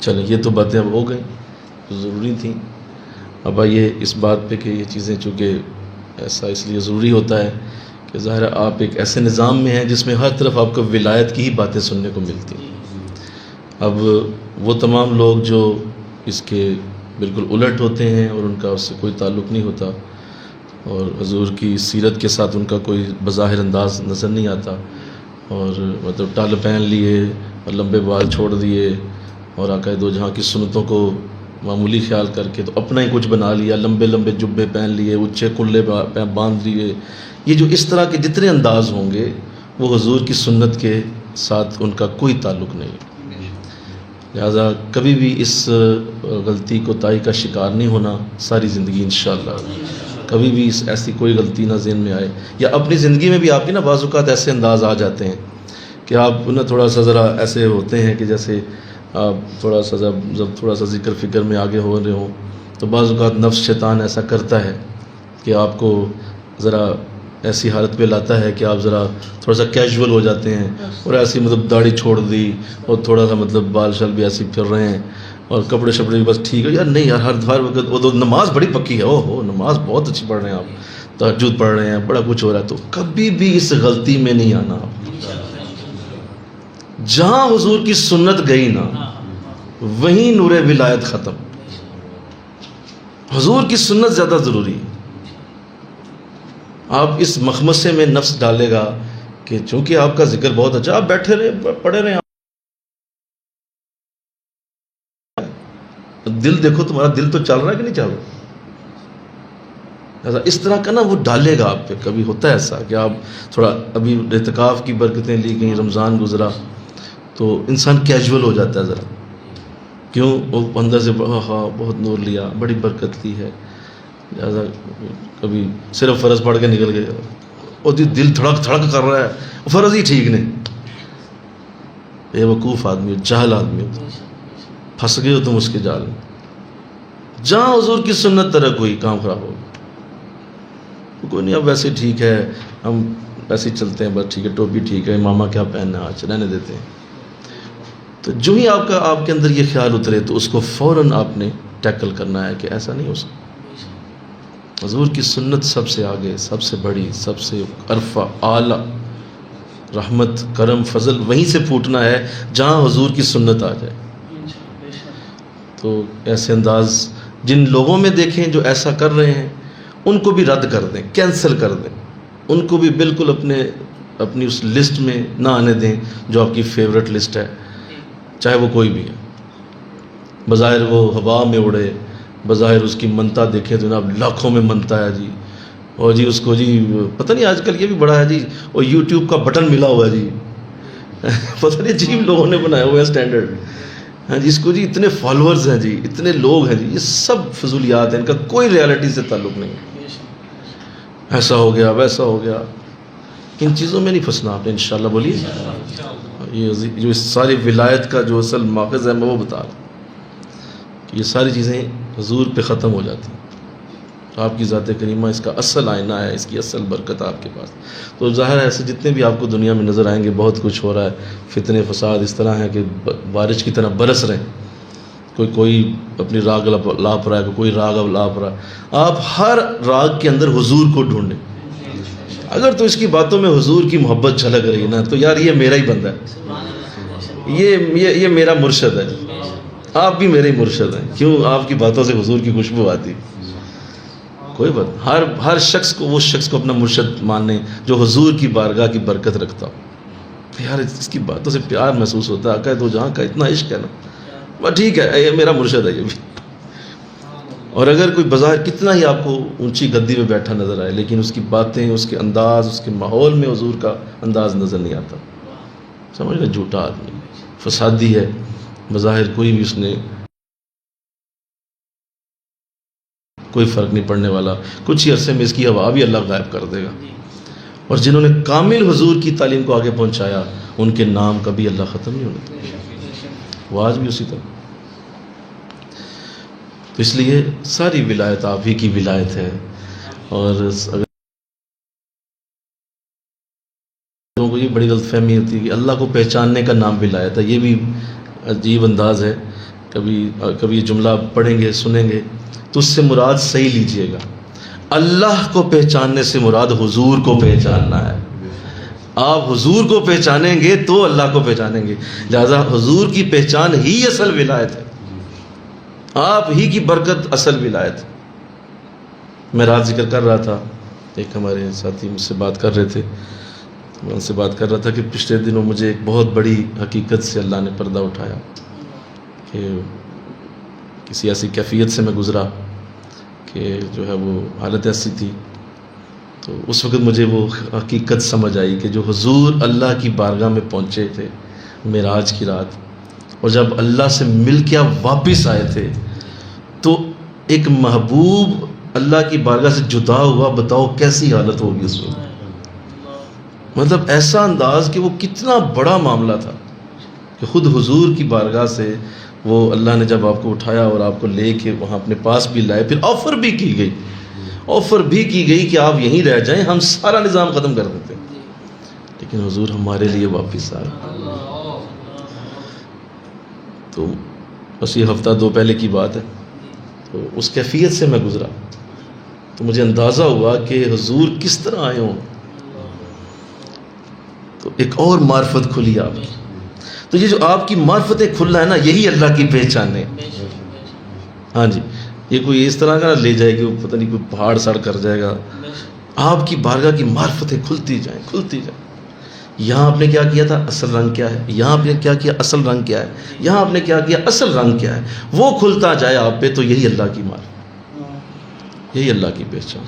چلیں یہ تو باتیں اب ہو گئیں جو ضروری تھیں. اب آئیے اس بات پہ کہ یہ چیزیں چونکہ ایسا اس لیے ضروری ہوتا ہے کہ ظاہر آپ ایک ایسے نظام میں ہیں جس میں ہر طرف آپ کو ولایت کی ہی باتیں سننے کو ملتی ہیں. اب وہ تمام لوگ جو اس کے بالکل الٹ ہوتے ہیں اور ان کا اس سے کوئی تعلق نہیں ہوتا اور حضور کی سیرت کے ساتھ ان کا کوئی بظاہر انداز نظر نہیں آتا اور مطلب ٹال پہن لیے اور لمبے بال چھوڑ دیے اور آقا دو جہاں کی سنتوں کو معمولی خیال کر کے تو اپنا ہی کچھ بنا لیا، لمبے لمبے جبے پہن لیے، اونچے کلے باندھ لیے. یہ جو اس طرح کے جتنے انداز ہوں گے وہ حضور کی سنت کے ساتھ ان کا کوئی تعلق نہیں. لہذا کبھی بھی اس غلطی کوتاہی کا شکار نہیں ہونا ساری زندگی انشاءاللہ. کبھی بھی اس ایسی کوئی غلطی نہ ذہن میں آئے، یا اپنی زندگی میں بھی آپ کے نا بعض اوقات ایسے انداز آ جاتے ہیں کہ آپ نا تھوڑا سا ذرا ایسے ہوتے ہیں کہ جیسے آپ تھوڑا سا جب تھوڑا سا ذکر فکر میں آگے ہو رہے ہوں تو بعض اوقات نفس شیطان ایسا کرتا ہے کہ آپ کو ذرا ایسی حالت پہ لاتا ہے کہ آپ ذرا تھوڑا سا کیجول ہو جاتے ہیں اور ایسی مطلب داڑھی چھوڑ دی اور تھوڑا سا مطلب بال شال بھی ایسی پھر رہے ہیں اور کپڑے شپڑے بھی بس ٹھیک ہے. یار نہیں یار، ہر وقت وہ تو نماز بڑی پکی ہے، اوہ نماز بہت اچھی پڑھ رہے ہیں آپ، تہجد پڑھ رہے ہیں، بڑا کچھ ہو رہا ہے. تو کبھی بھی اس غلطی میں نہیں آنا. جہاں حضور کی سنت گئی نا وہیں نور ولایت ختم. حضور کی سنت زیادہ ضروری ہے. آپ اس مخمصے میں نفس ڈالے گا کہ چونکہ آپ کا ذکر بہت اچھا، آپ بیٹھے رہے پڑھے رہے، دل دیکھو تمہارا دل تو چل رہا ہے کہ نہیں چل رہا؟ ایسا اس طرح کا نا وہ ڈالے گا آپ پہ. کبھی ہوتا ہے ایسا کہ آپ تھوڑا ابھی اعتکاف کی برکتیں لی گئیں، رمضان گزرا تو انسان کیجول ہو جاتا ہے ذرا. کیوں؟ وہ اندر سے ہاں بہت نور لیا، بڑی برکت لی ہے، لہٰذا کبھی صرف فرض پڑھ کے نکل گئے اور دل دھڑک دھڑک کر رہا ہے، فرض ہی ٹھیک نہیں. بے وقوف آدمی، جاہل آدمی، پھنس گئے ہو تم اس کے جال میں. جہاں حضور کی سنت ترک ہوئی کام خراب ہو گیا. کوئی نہیں، اب ویسے ٹھیک ہے، ہم ویسے ہی چلتے ہیں، بس ٹھیک ہے، ٹوپی ٹھیک ہے، ماما کیا پہننا ہے آج، رہنے دیتے ہیں. تو جو ہی آپ کے اندر یہ خیال اترے تو اس کو فوراً آپ نے ٹیکل کرنا ہے کہ ایسا نہیں ہو سکتا. حضور کی سنت سب سے آگے، سب سے بڑی، سب سے عرفہ، اعلیٰ. رحمت، کرم، فضل وہیں سے پھوٹنا ہے جہاں حضور کی سنت آ جائے. تو ایسے انداز جن لوگوں میں دیکھیں جو ایسا کر رہے ہیں ان کو بھی رد کر دیں، کینسل کر دیں، ان کو بھی بالکل اپنی اس لسٹ میں نہ آنے دیں جو آپ کی فیورٹ لسٹ ہے، چاہے وہ کوئی بھی ہے. بظاہر وہ ہوا میں اڑے، بظاہر اس کی منتا دیکھیں تو جناب لاکھوں میں منتا ہے جی، اور جی اس کو جی پتہ نہیں آج کل یہ بھی بڑا ہے جی، اور یوٹیوب کا بٹن ملا ہوا ہے جی، پتہ نہیں عجیب لوگوں نے بنایا ہوا ہے اسٹینڈرڈ. ہاں جی، اس کو جی اتنے فالورز ہیں جی، اتنے لوگ ہیں جی. یہ سب فضولیات ہیں، ان کا کوئی ریالٹی سے تعلق نہیں. ایسا ہو گیا، ویسا ہو گیا، ان چیزوں میں نہیں پھنسنا آپ نے انشاءاللہ. بولیے. یہ جو اس ساری ولایت کا جو اصل ماخذ ہے میں وہ بتا رہا ہوں کہ یہ ساری چیزیں حضور پہ ختم ہو جاتی ہیں. آپ کی ذات کریمہ اس کا اصل آئینہ ہے، اس کی اصل برکت آپ کے پاس. تو ظاہر ہے ایسے جتنے بھی آپ کو دنیا میں نظر آئیں گے بہت کچھ ہو رہا ہے، فتنے فساد اس طرح ہیں کہ بارش کی طرح برس رہے ہیں. کوئی اپنی راگ لاپ رہا ہے، کوئی راگ اب لاپ رہا ہے. آپ ہر راگ کے اندر حضور کو ڈھونڈیں. اگر تو اس کی باتوں میں حضور کی محبت جھلک رہی ہے نا تو یار یہ میرا ہی بندہ ہے، یہ میرا مرشد ہے. آپ بھی میرے ہی مرشد ہیں. کیوں؟ آپ کی باتوں سے حضور کی خوشبو آتی. کوئی بات، ہر شخص کو، وہ شخص کو اپنا مرشد ماننے جو حضور کی بارگاہ کی برکت رکھتا ہو. یار اس کی باتوں سے پیار محسوس ہوتا ہے، عقائد و جہاں کا اتنا عشق ہے نا، بس ٹھیک ہے یہ میرا مرشد ہے یہ بھی. اور اگر کوئی بظاہر کتنا ہی آپ کو اونچی گدی میں بیٹھا نظر آئے لیکن اس کی باتیں، اس کے انداز، اس کے ماحول میں حضور کا انداز نظر نہیں آتا، سمجھ لیں جھوٹا آدمی، فسادی ہے. بظاہر کوئی بھی اس نے کوئی فرق نہیں پڑنے والا، کچھ ہی عرصے میں اس کی ہوا بھی اللہ غائب کر دے گا. اور جنہوں نے کامل حضور کی تعلیم کو آگے پہنچایا ان کے نام کبھی اللہ ختم نہیں ہونے دے، وہ آج بھی اسی طرح. تو اس لیے ساری ولایت آپ ہی کی ولایت ہے. اور اگر لوگوں کو یہ بڑی غلط فہمی ہوتی ہے کہ اللہ کو پہچاننے کا نام ولایت ہے، یہ بھی عجیب انداز ہے. کبھی یہ جملہ پڑھیں گے، سنیں گے تو اس سے مراد صحیح لیجئے گا. اللہ کو پہچاننے سے مراد حضور کو پہچاننا ہے. آپ حضور کو پہچانیں گے تو اللہ کو پہچانیں گے. لہذا حضور کی پہچان ہی اصل ولایت ہے، آپ ہی کی برکت اصل ولایت. میں رات ذکر کر رہا تھا، ایک ہمارے ساتھی مجھ سے بات کر رہے تھے، میں ان سے بات کر رہا تھا کہ پچھلے دنوں مجھے ایک بہت بڑی حقیقت سے اللہ نے پردہ اٹھایا کہ کسی ایسی کیفیت سے میں گزرا کہ جو ہے وہ حالت ایسی تھی. تو اس وقت مجھے وہ حقیقت سمجھ آئی کہ جو حضور اللہ کی بارگاہ میں پہنچے تھے معراج کی رات، اور جب اللہ سے مل کے آپ واپس آئے تھے تو ایک محبوب اللہ کی بارگاہ سے جدا ہوا، بتاؤ کیسی حالت ہوگی اس وقت. مطلب ایسا انداز کہ وہ کتنا بڑا معاملہ تھا کہ خود حضور کی بارگاہ سے وہ اللہ نے جب آپ کو اٹھایا اور آپ کو لے کے وہاں اپنے پاس بھی لائے، پھر آفر بھی کی گئی کہ آپ یہیں رہ جائیں، ہم سارا نظام ختم کر دیتے ہیں، لیکن حضور ہمارے لیے واپس آئے. تو بس یہ ہفتہ دو پہلے کی بات ہے. تو اس کیفیت سے میں گزرا تو مجھے اندازہ ہوا کہ حضور کس طرح آئے ہوں. تو ایک اور معرفت کھلی آپ کی. تو یہ جو آپ کی معرفتیں کھلنا ہے نا، یہی اللہ کی پہچان ہے. ہاں جی، یہ کوئی اس طرح کا نہ لے جائے کہ وہ پتہ نہیں کوئی پہاڑ سڑ کر جائے گا. آپ کی بارگاہ کی معرفتیں کھلتی جائیں. یہاں آپ نے کیا کیا تھا، اصل رنگ کیا ہے، یہاں آپ نے کیا کیا، اصل رنگ کیا ہے، یہاں آپ نے کیا کیا، اصل رنگ کیا ہے، وہ کھلتا جائے آپ پہ. تو یہی اللہ کی معرفت، یہی اللہ کی پہچان.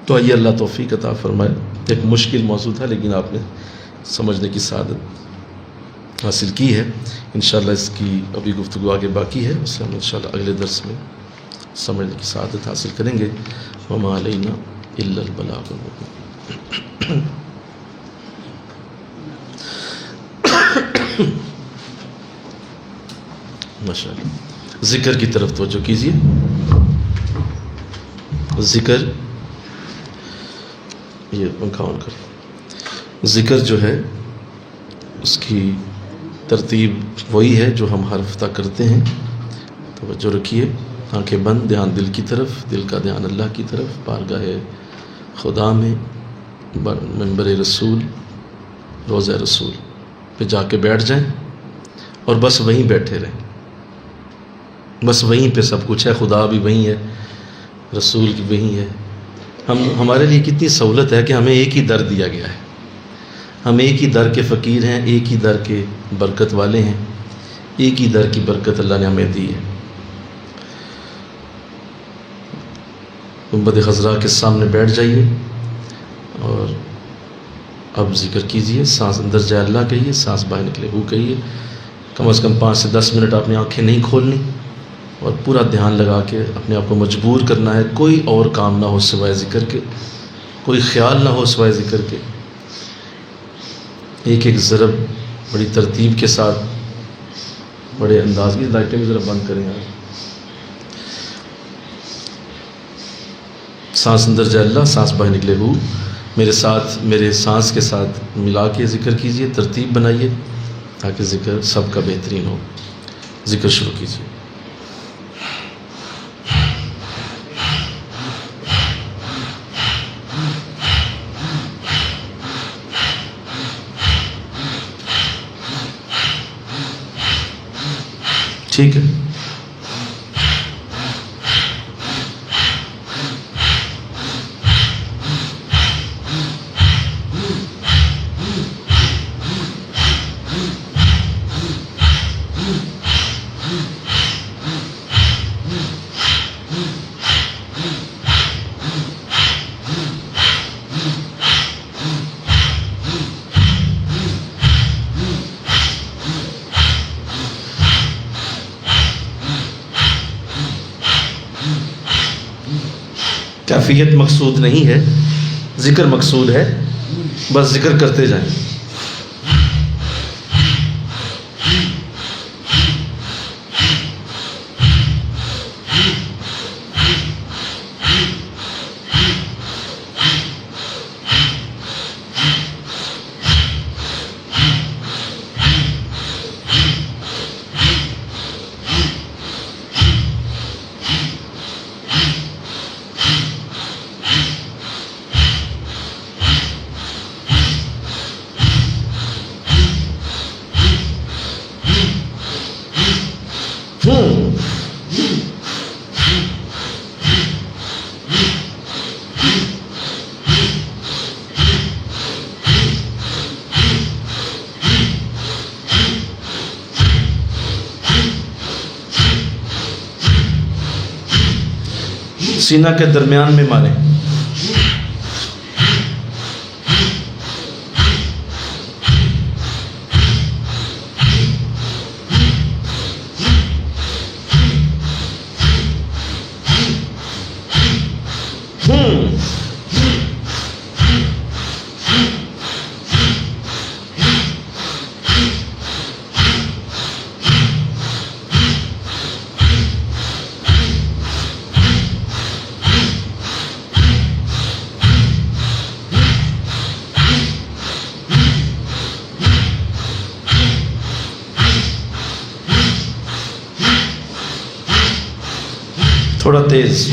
تو آئیے اللہ توفیق عطا فرمائے. ایک مشکل موضوع تھا لیکن آپ نے سمجھنے کی سعادت حاصل کی ہے. انشاءاللہ اس کی ابھی گفتگو آگے باقی ہے، اسے ہم انشاءاللہ اگلے درس میں سمجھنے کی سعادت حاصل کریں گے. وما علینا الا البلاغ المبین. ماشاءاللہ ذکر کی طرف توجہ کیجیے. ذکر، یہ پنکھا آن کر. ذکر جو ہے اس کی ترتیب وہی ہے جو ہم ہر ہفتہ کرتے ہیں. توجہ رکھیے، آنکھیں بند، دھیان دل کی طرف، دل کا دھیان اللہ کی طرف، بارگاہ خدا میں، منبر رسول، روضہ رسول پہ جا کے بیٹھ جائیں اور بس وہیں بیٹھے رہیں. بس وہیں پہ سب کچھ ہے، خدا بھی وہیں ہے، رسول کی وہیں ہے. ہمارے لیے کتنی سہولت ہے کہ ہمیں ایک ہی در دیا گیا ہے. ہم ایک ہی در کے فقیر ہیں، ایک ہی در کے برکت والے ہیں، ایک ہی در کی برکت اللہ نے ہمیں دی ہے. گنبد خضراء کے سامنے بیٹھ جائیے اور اب ذکر کیجئے. سانس اندر جائے اللہ کہیے، سانس باہر نکلے ہو کہیے. کم از کم 5 سے 10 منٹ آپ نے آنکھیں نہیں کھولنی اور پورا دھیان لگا کے اپنے آپ کو مجبور کرنا ہے. کوئی اور کام نہ ہو سوائے ذکر کے، کوئی خیال نہ ہو سوائے ذکر کے. ایک ایک ضرب بڑی ترتیب کے ساتھ، بڑے انداز کی. لائٹیں بھی ذرا بند کریں آپ. سانس اندر جائے اللہ، سانس باہر نکلے ہو. میرے ساتھ، میرے سانس کے ساتھ ملا کے ذکر کیجئے، ترتیب بنائیے تاکہ ذکر سب کا بہترین ہو. ذکر شروع کیجئے. ٹھیک ہے. کیفیت مقصود نہیں ہے، ذکر مقصود ہے. بس ذکر کرتے جائیں. سینہ کے درمیان میں ماریں. تھوڑا تیز.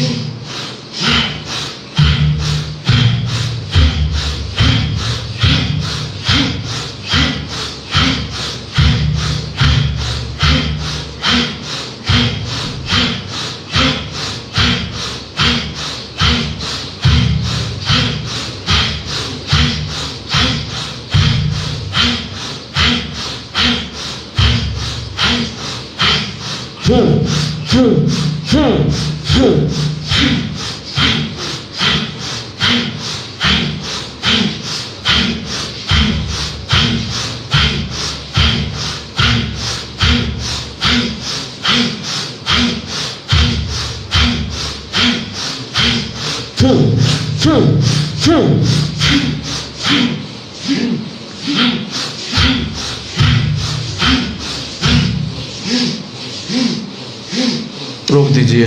روک دیجئے.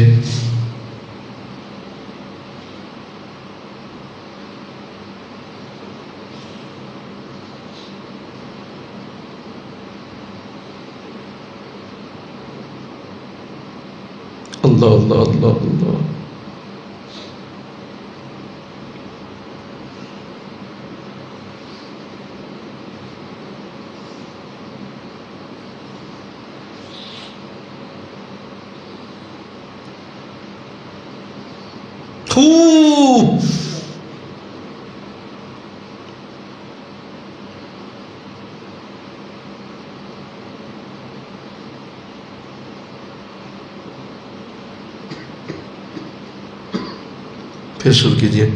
اللہ اللہ اللہ اللہ. پھر شروع کیجئے.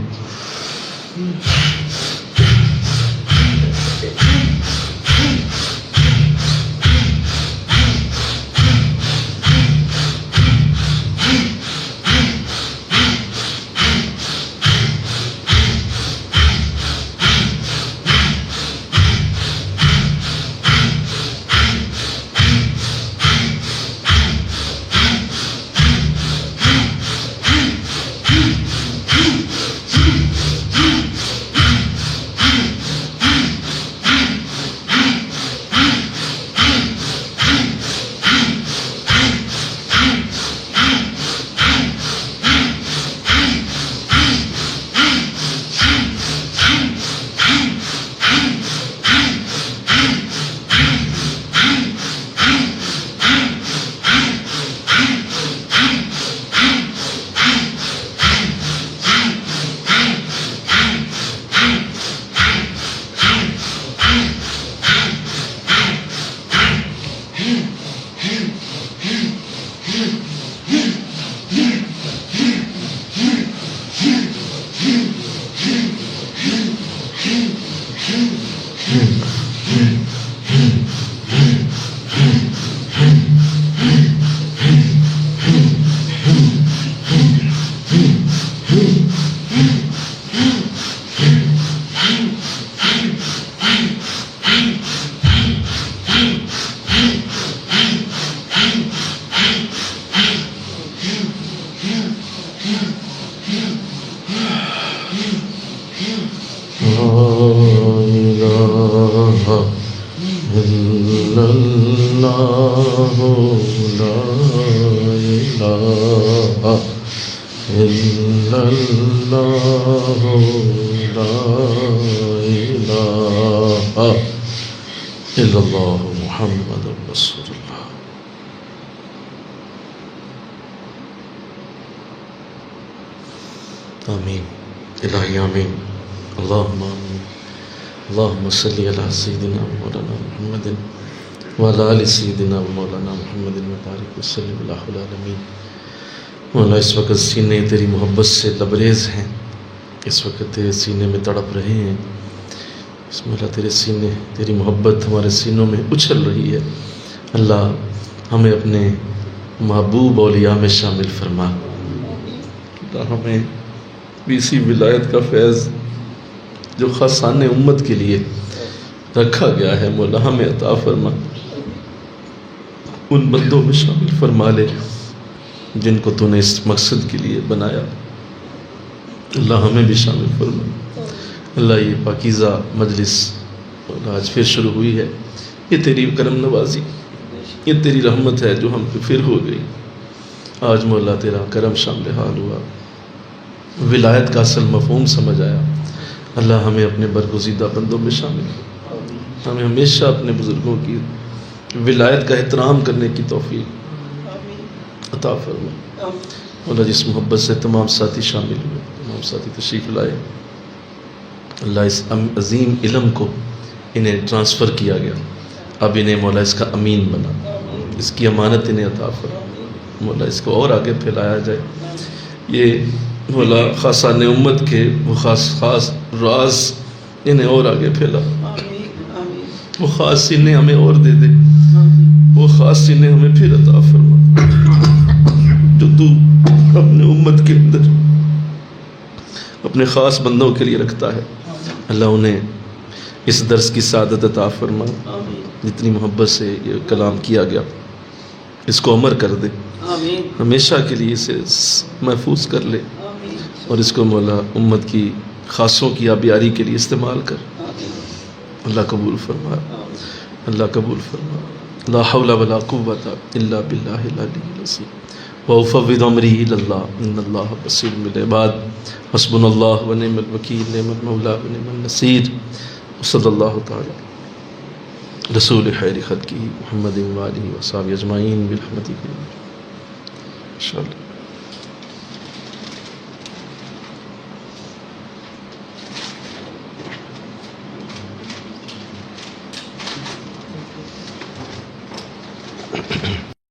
اللہ محمد رسول اللہ. آمین الہی آمین. اللہم آمین. اللہم صلی علی سیدنا مولانا محمد وعلی آل سیدنا مولانا محمد وبارک وسلم علی العالمین. مولا اس وقت سینے تیری محبت سے لبریز ہیں، اس وقت تیرے سینے میں تڑپ رہے ہیں. بسم اللہ تیرے سینے، تیری محبت ہمارے سینوں میں اچھل رہی ہے. اللہ ہمیں اپنے محبوب اولیاء میں شامل فرما. اللہ ہمیں بھی اسی ولایت کا فیض جو خاصان امت کے لیے رکھا گیا ہے مولا ہمیں عطا فرما. ان بندوں میں شامل فرما لے جن کو تو نے اس مقصد کے لیے بنایا. اللہ ہمیں بھی شامل فرما. اللہ یہ پاکیزہ مجلس آج پھر شروع ہوئی ہے، یہ تیری کرم نوازی، یہ تیری رحمت ہے جو ہم پہ پھر ہو گئی. آج مولا تیرا کرم شامل حال ہوا، ولایت کا اصل مفہوم سمجھ آیا. اللہ ہمیں اپنے برگزیدہ بندوں میں شامل ہو. ہمیں ہمیشہ اپنے بزرگوں کی ولایت کا احترام کرنے کی توفیق عطا فرما. مولا جس محبت سے تمام ساتھی شامل ہوئے، تمام ساتھی تشریف لائے، اللہ اس عظیم علم کو انہیں ٹرانسفر کیا گیا، اب انہیں مولا اس کا امین بنا، اس کی امانت انہیں عطا فرما. مولا اس کو اور آگے پھیلایا جائے. یہ مولا خاصان امت کے وہ خاص راز انہیں اور آگے پھیلا. وہ خاص انہیں ہمیں اور دے دے، وہ خاص انہیں ہمیں پھر عطا فرما جو تو اپنے امت کے اندر اپنے خاص بندوں کے لیے رکھتا ہے. اللہ انہیں اس درس کی سعادت عطا فرما. جتنی محبت سے یہ کلام کیا گیا اس کو عمر کر دے, ہمیشہ کے لیے اسے محفوظ کر لے, اور اس کو مولا امت کی خاصوں کی آبیاری کے لیے استعمال کر. اللہ قبول فرما, اللہ قبول فرما. لا حول ولا قوة الا باللہ العلی العظیم. وأفوض امری الی اللہ ان اللہ بصیر بالعباد. حسبنا اللہ ونعم الوکیل نعم المولا ونعم النصیر. صلی اللہ تعالی رسول خیر خلقہ محمد وآلہ وصحبہ اجمعین برحمتک انشاءاللہ.